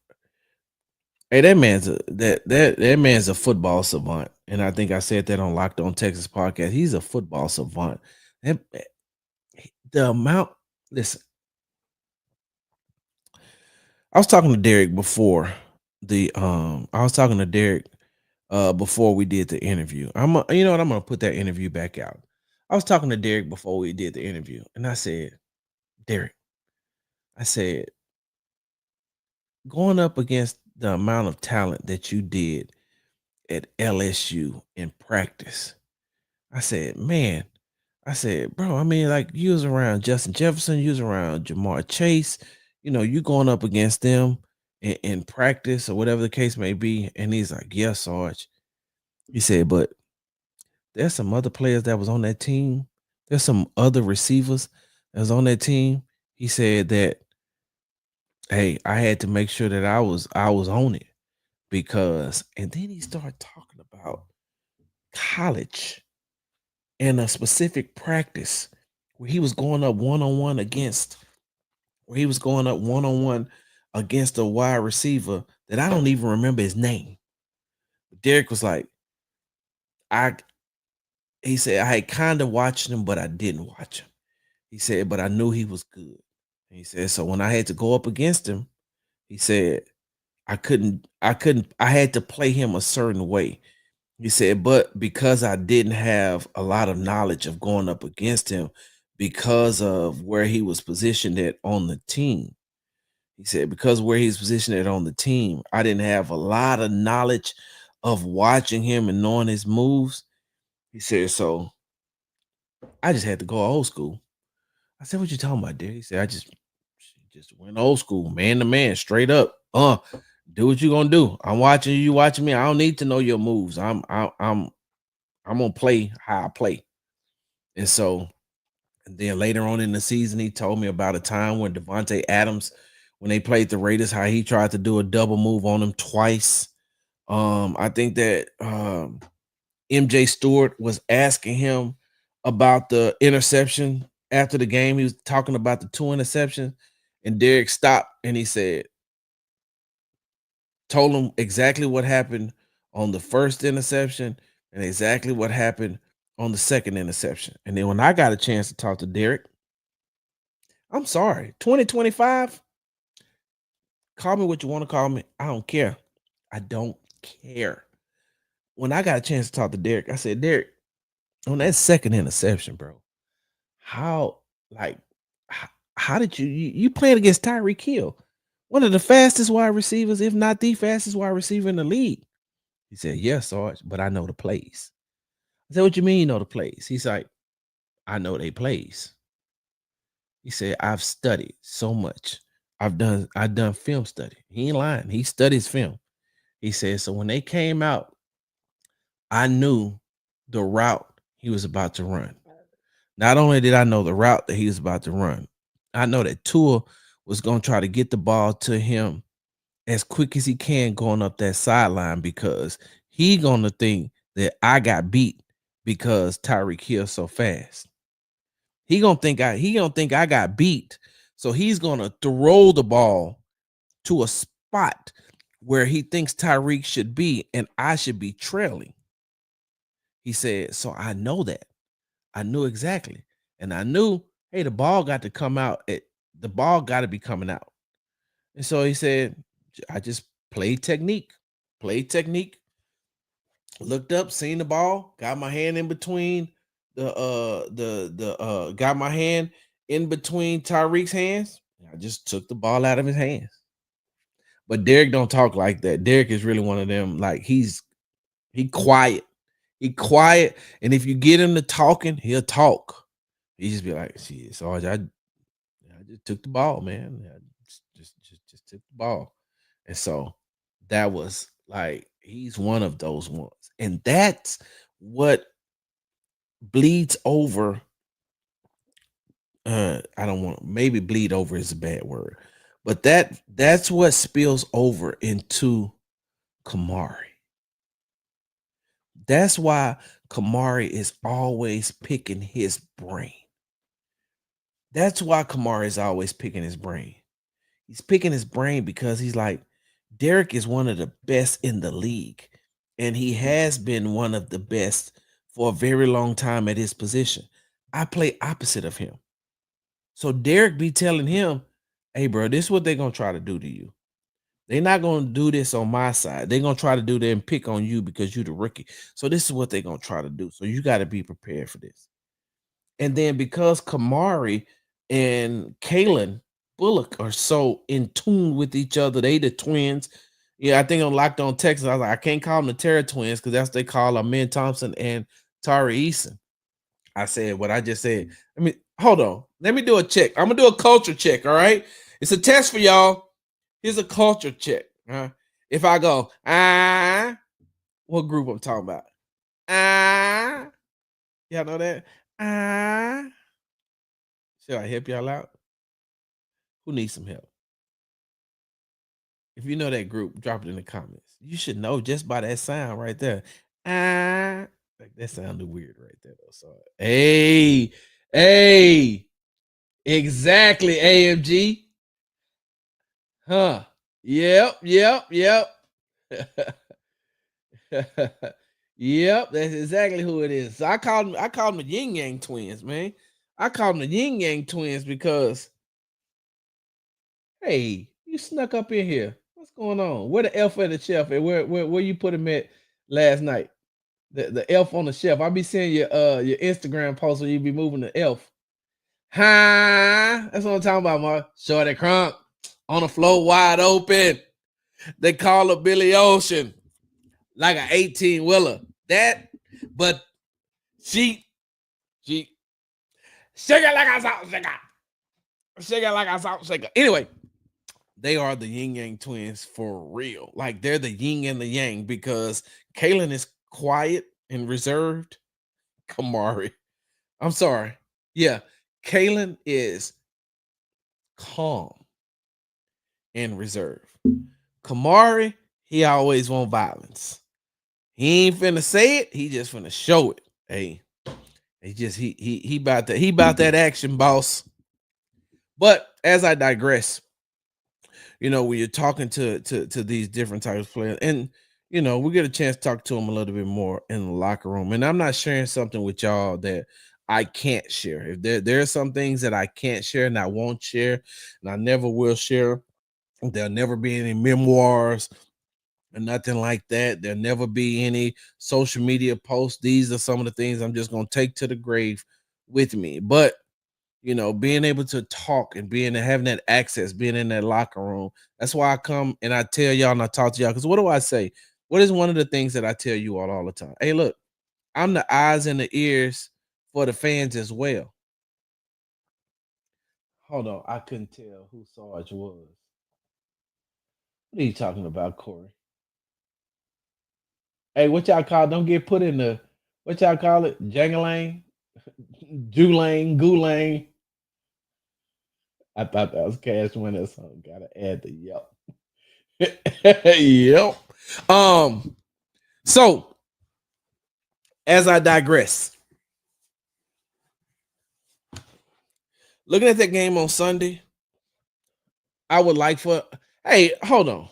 Speaker 1: Hey, that man's a football savant, and I think I said that on Locked On Texas podcast. He's a football savant. And the amount, listen, I was talking to Derek before I was talking to Derek before we did the interview. You know what, I'm gonna put that interview back out. I was talking to Derek before we did the interview, and I said, Derek, I said, going up against the amount of talent that you did at LSU in practice. I said, man, I said, bro, I mean, like you was around Justin Jefferson, you was around Jamar Chase, you going up against them in practice or whatever the case may be. And he's like, yes, Sarge. He said, but there's some other players that was on that team. There's some other receivers that was on that team. He said that, hey, I had to make sure that I was on it because, and then he started talking about college and a specific practice where he was going up one on one against, where he was going up one on one against a wide receiver that I don't even remember his name. Derek was like, I, he said, I had kind of watched him, but I didn't watch him. He said, but I knew he was good. And he said, so when I had to go up against him, he said, I had to play him a certain way. He said, but because I didn't have a lot of knowledge of going up against him because of where he was positioned at on the team. He said, because where he's positioned at on the team, I didn't have a lot of knowledge of watching him and knowing his moves. He said, so I just had to go old school. I said, what you talking about, dude? He said, I just went old school, man to man, straight up. Do what you gonna do. I'm watching you watching me. I don't need to know your moves. I'm gonna play how I play. And so, and then later on in the season, he told me about a time when Devontae Adams, when they played the Raiders, how he tried to do a double move on him twice. I think that MJ Stewart was asking him about the interception after the game. He was talking about the two interceptions, and Derek stopped and he said, told him exactly what happened on the first interception and exactly what happened on the second interception. And then when I got a chance to talk to Derek, I'm sorry, 2025, call me what you want to call me. I don't care. I don't care. When I got a chance to talk to Derek, I said, Derek, on that second interception, bro, how, like, how did you playing against Tyreek Hill, one of the fastest wide receivers, if not the fastest wide receiver in the league? He said, yes, Sarge, but I know the plays. I said, what you mean you know the plays? He's like, I know they plays. He said, I've studied so much. I've done film study. He ain't lying. He studies film. He said, so when they came out, I knew the route he was about to run. Not only did I know the route that he was about to run, I know that Tua was going to try to get the ball to him as quick as he can going up that sideline because he going to think that I got beat because Tyreek Hill so fast. He gonna think I got beat. So he's gonna throw the ball to a spot where he thinks Tyreek should be, and I should be trailing. He said, so I know that. I knew exactly. And I knew, hey, the ball got to come out. The ball got to be coming out. And so he said, I just played technique, looked up, seen the ball, got my hand in between got my hand in between Tyreek's hands. I just took the ball out of his hands. But Derek don't talk like that. Derek is really one of them. Like he quiet. He quiet. And if you get him to talking, he'll talk. He just be like, shit, Sarge, I just took the ball, man. I just took the ball. And so that was like, he's one of those ones. And that's what bleeds over. I don't want, maybe bleed over is a bad word, but that's what spills over into Kamari. That's why Kamari is always picking his brain. That's why Kamari is always picking his brain. He's picking his brain because he's like, Derek is one of the best in the league, and he has been one of the best for a very long time at his position. I play opposite of him. So Derek be telling him, hey, bro, this is what they're going to try to do to you. They're not going to do this on my side. They're going to try to do that and pick on you because you're the rookie. So this is what they're going to try to do. So you got to be prepared for this. And then because Kamari and Kalen Bullock are so in tune with each other, they the twins. Yeah, I think on Locked On Texas, I was like, I can't call them the Terra twins because that's what they call Amin Thompson and Tari Eason. I said what I just said. I mean, hold on. Let me do a check. I'm gonna do a culture check. All right. It's a test for y'all. Here's a culture check. If I go, what group I'm talking about? Y'all know that? Should I help y'all out? Who needs some help? If you know that group, drop it in the comments. You should know just by that sound right there. Like that sounded weird right there though. So hey, exactly, AMG. Huh. Yep. Yep, that's exactly who it is. So I call them the yin yang twins, man. I call them the yin yang twins because hey, you snuck up in here. What's going on? Where the elf at the shelf? And where you put him at last night? The elf on the shelf. I be seeing your Instagram post where you be moving the elf. That's what I'm talking about, Mark. Shorty Crunk on the floor wide open. They call her Billy Ocean, like an 18 wheeler. But she shake it like a salt shaker. Shake it like a salt shaker. Anyway, they are the yin yang twins for real. Like they're the yin and the yang because Kalen is quiet and reserved. Kamari, I'm sorry. Yeah, Kalen is calm and reserved. Kamari, he always want violence. He ain't finna say it. He just finna show it. Hey, he about that action, boss. But as I digress, when you're talking to these different types of players, and we get a chance to talk to them a little bit more in the locker room. And I'm not sharing something with y'all that I can't share. If there are some things that I can't share and I won't share, and I never will share, there'll never be any memoirs or nothing like that. There'll never be any social media posts. These are some of the things I'm just gonna take to the grave with me. But being able to talk and having that access, being in that locker room. That's why I come and I tell y'all and I talk to y'all. Because what do I say? What is one of the things that I tell you all the time? Hey, look, I'm the eyes and the ears for the fans as well. Hold on, I couldn't tell who Sarge was. What are you talking about, Corey? Hey, what y'all call? Don't get put in the what y'all call it? Jangalang, Julang, Gulang. I thought that was Cash Winner song. Gotta add the yep. Yep. Um. So as I digress, looking at that game on Sunday, I would like for. Hey, hold on.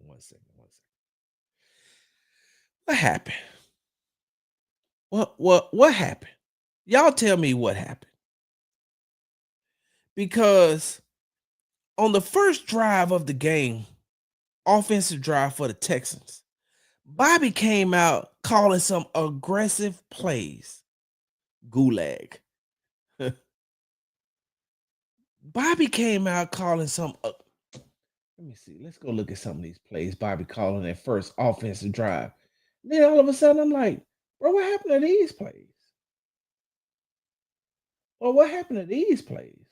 Speaker 1: 1 second. What happened? What happened? Y'all tell me what happened. Because on the first drive of the game, offensive drive for the Texans, Bobby came out calling some aggressive plays. Gulag. Bobby came out calling some. Let me see. Let's go look at some of these plays Bobby calling that first offensive drive. Then all of a sudden, I'm like, bro, what happened to these plays? Or what happened to these plays?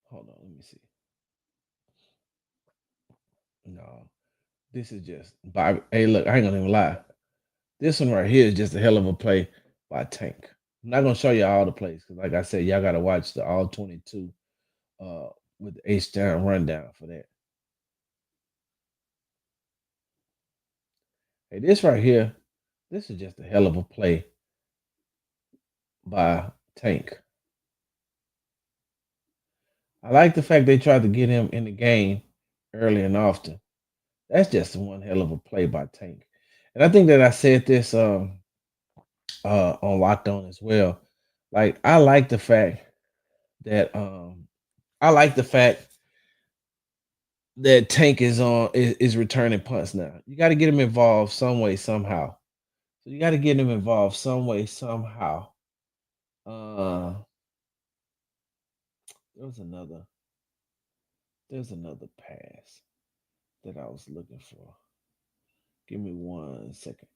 Speaker 1: Hold on, let me see. No, this is just Bobby. Hey, look, I ain't gonna even lie. This one right here is just a hell of a play by Tank. I'm not gonna show you all the plays because, like I said, y'all gotta watch the all 22 uh with the H down rundown for that. Hey, this right here, this is just a hell of a play by Tank. I like the fact they tried to get him in the game early and often. That's just one hell of a play by Tank. And I think that I said this on Locked On as well. Like I like the fact that Tank is returning punts now. You got to get him involved some way somehow. So you got to get him involved some way somehow. Uh, there was another there's another pass that I was looking for. Give me 1 second.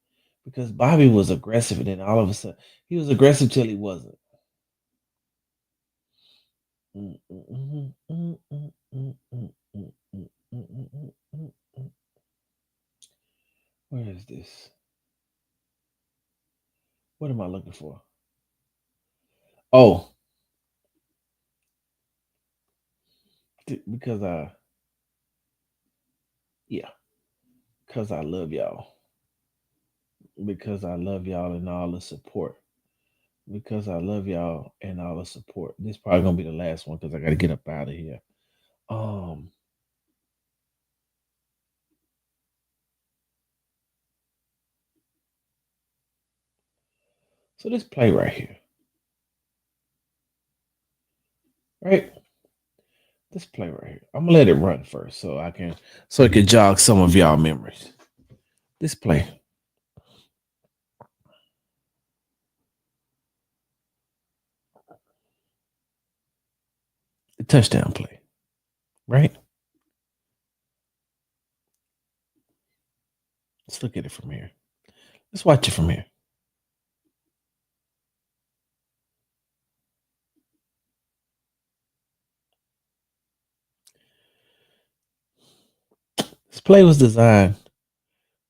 Speaker 1: Because Bobby was aggressive, and then all of a sudden he was aggressive till he wasn't. Mm, mm, mm, mm, mm, mm, mm, mm, mm, mm, mm, mm, mm. Where is this? What am I looking for? Oh, because yeah, because I love y'all. Because I love y'all and all the support. Because I love y'all and all the support. This probably gonna be the last one because I gotta get up out of here. Um, so this play right here, right? This play right here. I'm gonna let it run first so it can jog some of y'all memories. This play. The touchdown play, right? Let's look at it from here. Let's watch it from here. This play was designed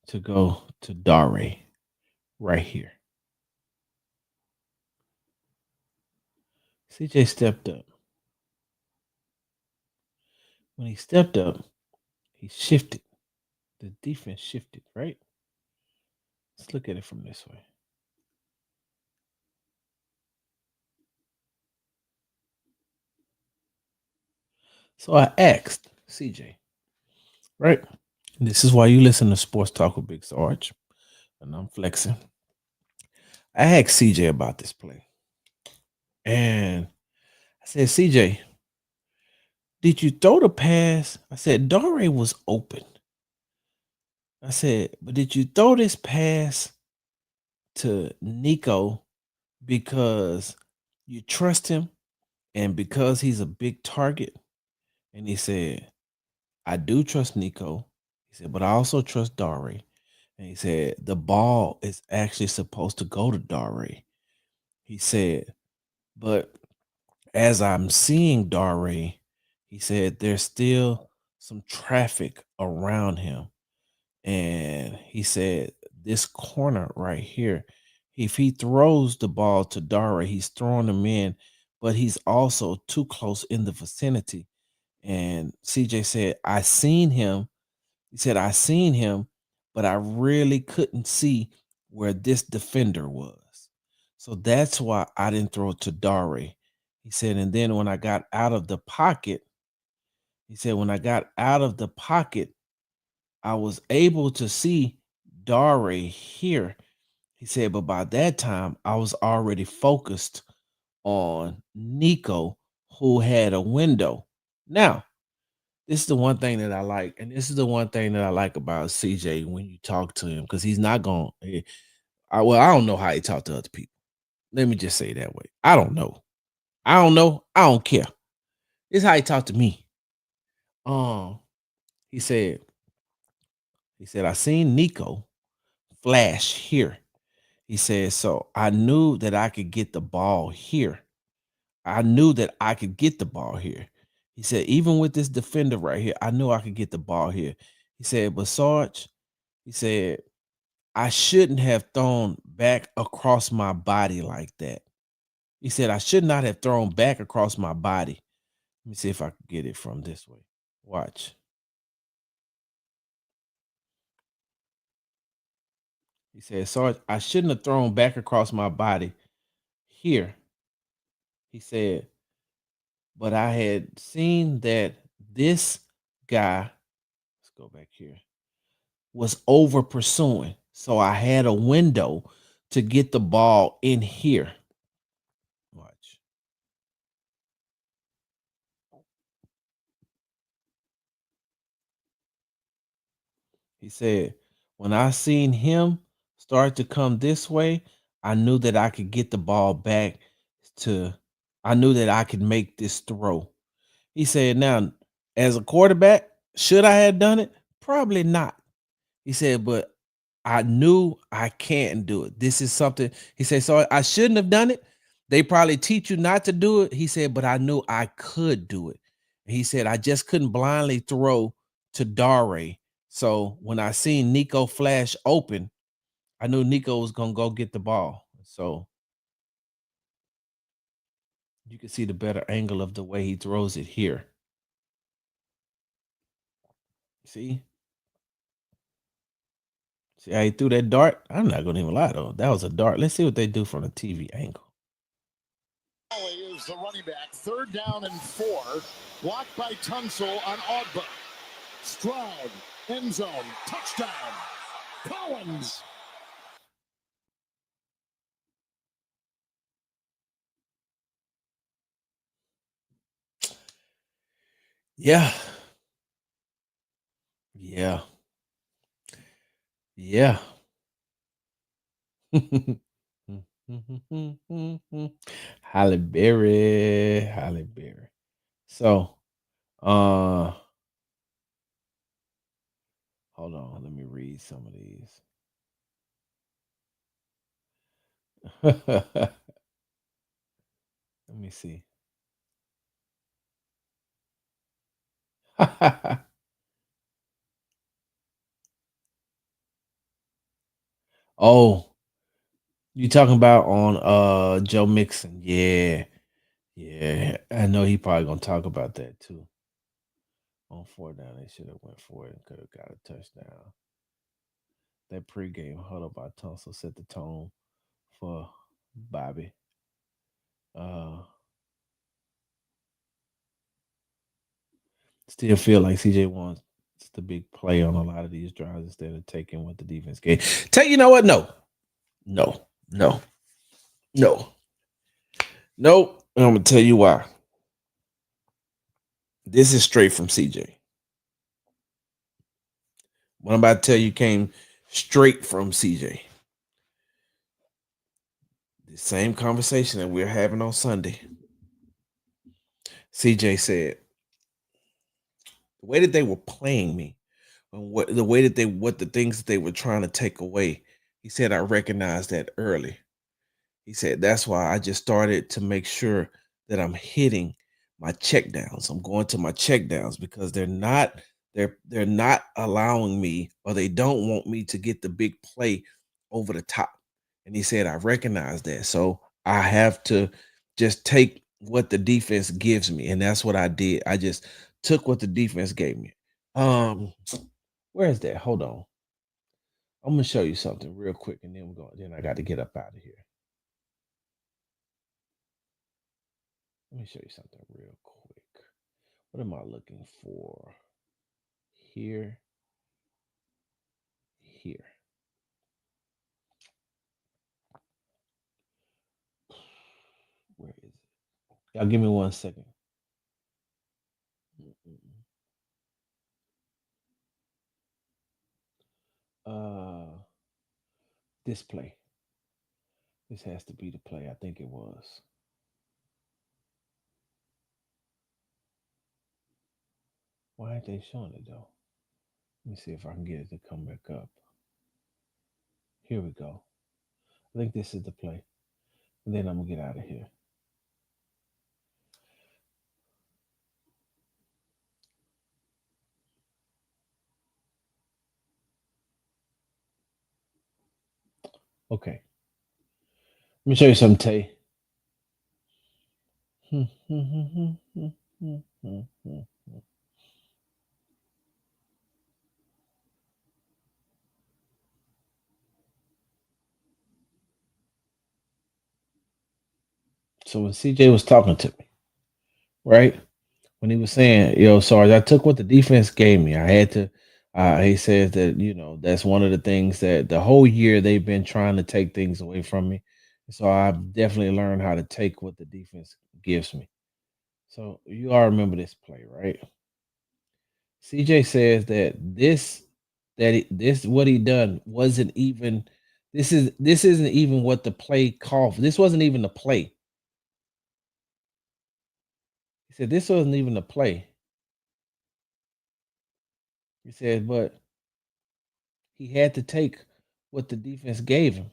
Speaker 1: to go to Dare right here. CJ stepped up. When he stepped up, he shifted. The defense shifted, right? Let's look at it from this way. So I asked CJ, right? This is why you listen to Sports Talk with Big Sarge, and I'm flexing. I asked CJ about this play. And I said, CJ, did you throw the pass? I said, Dare was open. I said, but did you throw this pass to Nico because you trust him and because he's a big target? And he said, I do trust Nico. He said, but I also trust Dare. And he said, the ball is actually supposed to go to Dare. He said, but as I'm seeing Dare, he said, there's still some traffic around him. And he said, this corner right here, if he throws the ball to Dare, he's throwing him in, but he's also too close in the vicinity. And CJ said, I seen him. He said, I seen him, but I really couldn't see where this defender was. So that's why I didn't throw it to Dare. He said, and then when I got out of the pocket, he said, when I got out of the pocket, I was able to see Dare here. He said, but by that time, I was already focused on Nico, who had a window. Now, this is the one thing that I like, and this is the one thing that I like about CJ when you talk to him, because he's not going. Well, I don't know how he talk to other people. Let me just say it that way. I don't know. I don't know. I don't care. This is how he talked to me. Um, he said, I seen Nico flash here. He said, so I knew that I could get the ball here. I knew that I could get the ball here. He said, even with this defender right here, I knew I could get the ball here. He said, but Sarge, he said, I shouldn't have thrown back across my body like that. He said, I should not have thrown back across my body. Let me see if I can get it from this way. Watch. He said, Sarge, I shouldn't have thrown back across my body here. He said, but I had seen that this guy, let's go back here, was over pursuing. So I had a window to get the ball in here. Watch. He said, when I seen him start to come this way, I knew that I could get the ball back to, I knew that I could make this throw. He said, now, as a quarterback, should I have done it? Probably not. He said, but I knew I can't do it. This is something, he said, so I shouldn't have done it. They probably teach you not to do it. He said, but I knew I could do it. He said, I just couldn't blindly throw to Dare. So when I seen Nico flash open, I knew Nico was going to go get the ball. So you can see the better angle of the way he throws it here. See? See how he threw that dart? I'm not going to even lie, though. That was a dart. Let's see what they do from a TV angle.
Speaker 3: Is the running back. 3rd down and 4. Blocked by Tunsil on Ogba. Stroud, end zone, touchdown. Collins.
Speaker 1: Yeah. Yeah. Yeah. Halle Berry. Halle Berry. So, hold on. Let me read some of these. Let me see. Oh, you talking about on Joe Mixon? Yeah, yeah. I know he probably gonna talk about that too. On 4th down, they should have went for it and could have got a touchdown. That pregame huddle by Tunsil set the tone for Bobby. Still feel like CJ wants the big play on a lot of these drives instead of taking what the defense gave. You know what? No, no, no, no, no. And I'm gonna tell you why. This is straight from CJ. What I'm about to tell you came straight from CJ. The same conversation that we're having on Sunday. CJ said the way that they were playing me, and the way that what the things that they were trying to take away. He said I recognized that early. He said that's why I just started to make sure that I'm hitting my check downs. I'm going to my check downs because they're not allowing me, or they don't want me to get the big play over the top. And he said I recognize that. So I have to just take what the defense gives me. And that's what I did. I just took what the defense gave me. Where is that? Hold on. I'm gonna show you something real quick, and then we're going. Then I got to get up out of here. Let me show you something real quick. What am I looking for? Here. Where is it? Y'all give me 1 second. Uh, Display. This has to be the play. I think it was. Why aren't they showing it though? Let me see if I can get it to come back up. Here we go. I think this is the play. And then I'm gonna get out of here. Okay. Let me show you something, Tay. So when CJ was talking to me, right? When he was saying, Sarge, I took what the defense gave me. I had to. He says that that's one of the things that the whole year they've been trying to take things away from me. So I've definitely learned how to take what the defense gives me. So you all remember this play, right? CJ says that this what he done wasn't even. This isn't even what the play called for. This wasn't even the play. He said this wasn't even the play. He said, but he had to take what the defense gave him.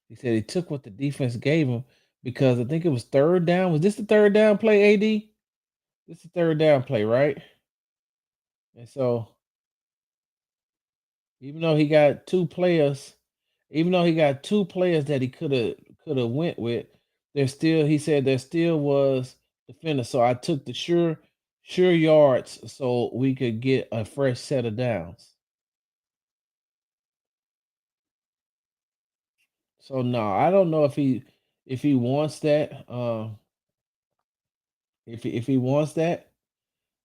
Speaker 1: He said he took what the defense gave him because I think it was third down. Was this the third down play, AD? This is the third down play, right? And so even though he got two players, that he could have went with, he said there still was defender. So I took the sure yards so we could get a fresh set of downs. So no, I don't know if he wants that. If he wants that,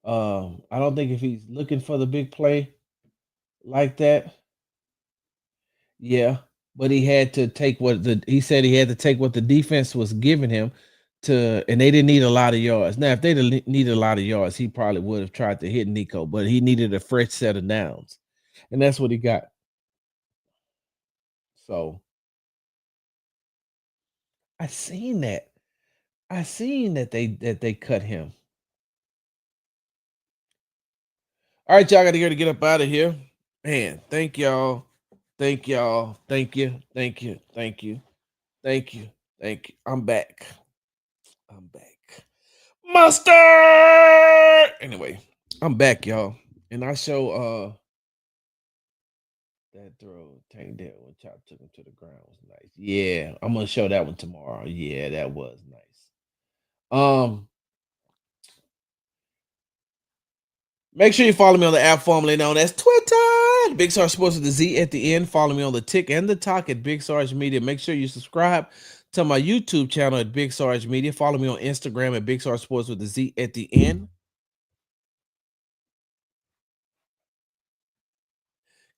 Speaker 1: I don't think if he's looking for the big play like that. Yeah, but he had to take he said he had to take what the defense was giving him and they didn't need a lot of yards. Now, if they needed a lot of yards, he probably would have tried to hit Nico, but he needed a fresh set of downs, and that's what he got. So I seen that. They cut him. All right, y'all got to get up out of here. Man, thank y'all. Thank y'all. Thank you. Thank you. Thank you. Thank you. Thank you. I'm back. Mustard. Anyway, I'm back, y'all. And I show that throw Tank Dell when Chop took him to the ground was nice. Yeah, I'm gonna show that one tomorrow. Yeah, that was nice. Make sure you follow me on the app formerly known as Twitter. Big Sarge Sports with the Z at the end. Follow me on the Tick and the Talk at Big Sarge Media. Make sure you subscribe to my YouTube channel at Big Sarge Media. Follow me on Instagram at Big Sarge Sports with the Z at the end.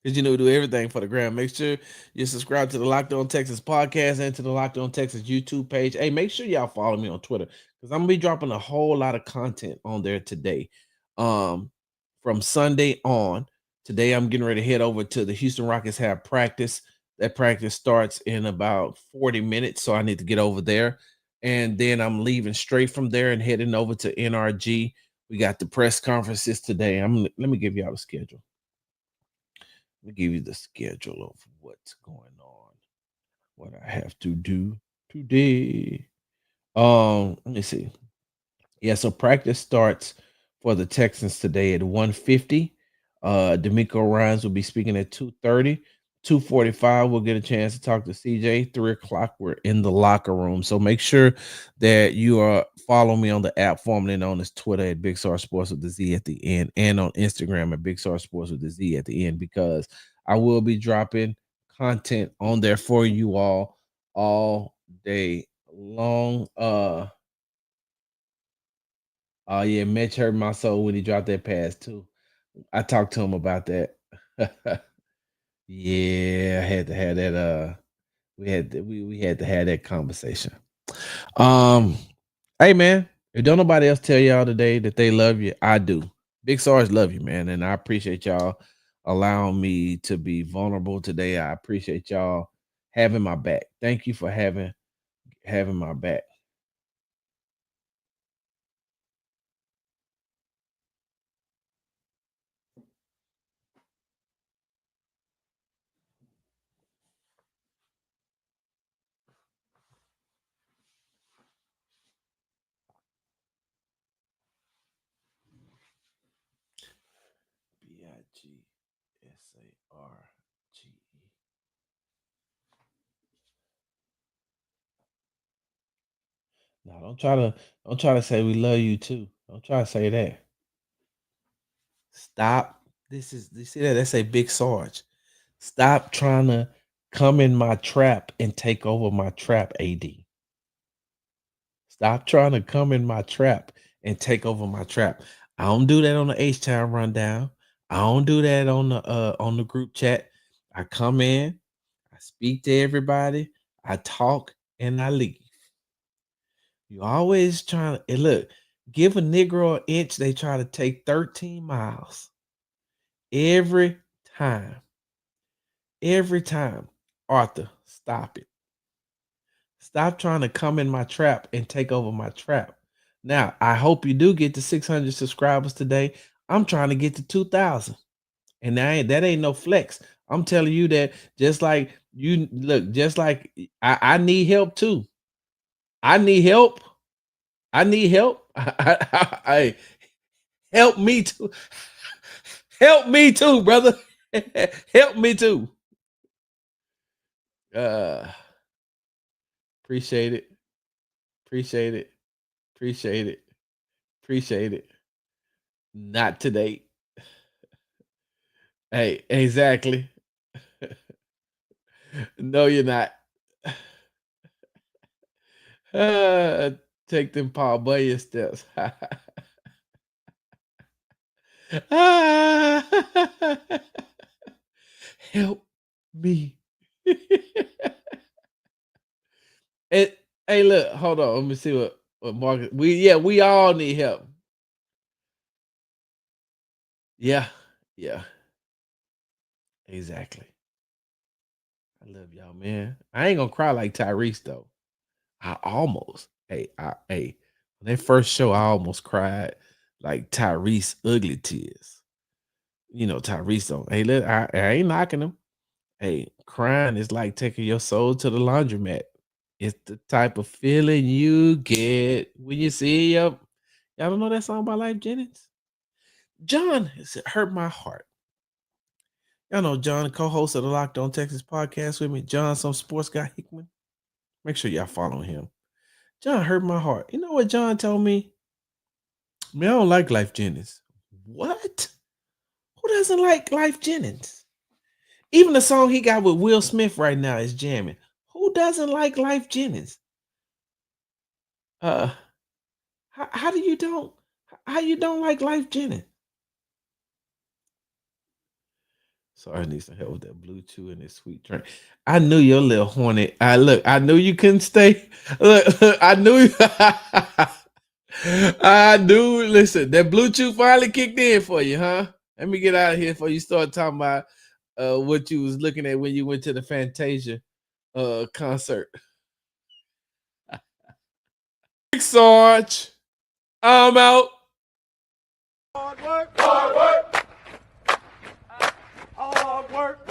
Speaker 1: Because we do everything for the gram. Make sure you subscribe to the Locked On Texas podcast and to the Locked On Texas YouTube page. Hey, make sure y'all follow me on Twitter because I'm gonna be dropping a whole lot of content on there today. From from Sunday on. Today, I'm getting ready to head over to the Houston Rockets have practice. That practice starts in about 40 minutes, so I need to get over there. And then I'm leaving straight from there and heading over to NRG. We got the press conferences today. Let me give y'all the schedule. Let me give you the schedule of what's going on, what I have to do today. Let me see. Yeah, so practice starts for the Texans today at 1:50. D'Amico Ryans will be speaking at 2:30. 2:45, we'll get a chance to talk to CJ. 3 o'clock, we're in the locker room. So make sure that you are following me on the app, formerly known as Twitter at Big Star Sports with the Z at the end, and on Instagram at Big Star Sports with the Z at the end, because I will be dropping content on there for you all day long. Oh yeah, Mitch hurt my soul when he dropped that pass too. I talked to him about that. Yeah, I had to have that. We had to have that conversation. Um, hey man, if don't nobody else tell y'all today that they love you, I do. Big Sarge love you, man, and I appreciate y'all allowing me to be vulnerable today. I appreciate y'all having my back. Thank you for having my back. BIGSARGE. Now don't try to say we love you too. Don't try to say that. Stop. This is you see that? That's a Big Sarge. Stop trying to come in my trap and take over my trap, AD. Stop trying to come in my trap and take over my trap. I don't do that on the H-Town rundown. I don't do that on the group chat. I come in, I speak to everybody, I talk, and I leave. You always trying to look, give a Negro an inch, they try to take 13 miles. Every time. Every time. Arthur, stop it. Stop trying to come in my trap and take over my trap. Now, I hope you do get to 600 subscribers today. I'm trying to get to 2,000. And that ain't no flex. I'm telling you that just like you look, just like I need help too. I need help. I need help. I help me too. Help me too, brother. Help me too. Appreciate it. Appreciate it. Appreciate it. Appreciate it. Not today. Hey, exactly. No, you're not. Take them Paul Bunyan steps. Help me. Hey, look, hold on. Let me see what Marcus. We all need help. Yeah, yeah. Exactly. I love y'all, man. I ain't gonna cry like Tyrese though. I almost, when that first show, I almost cried like Tyrese ugly tears. You know, Tyrese don't. Hey, look, I ain't knocking him. Hey, crying is like taking your soul to the laundromat. It's the type of feeling you get when you see your. Y'all don't know that song by Life Jennings? John has hurt my heart. Y'all know John, co-host of the Locked On Texas podcast with me. John, some sports guy Hickman. Make sure y'all follow him. John hurt my heart. You know what John told me? Man, I don't like Life Jennings. What? Who doesn't like Life Jennings? Even the song he got with Will Smith right now is jamming. Who doesn't like Life Jennings? How you don't like Life Jennings? Sorry, I need some help with that Bluetooth and this sweet drink. I knew your little horny. I knew you couldn't stay. Look, I knew. I knew. Listen, that Bluetooth finally kicked in for you, huh? Let me get out of here before you start talking about what you was looking at when you went to the Fantasia concert. Big Sarge, I'm out.
Speaker 2: Hard work, hard work, hard work.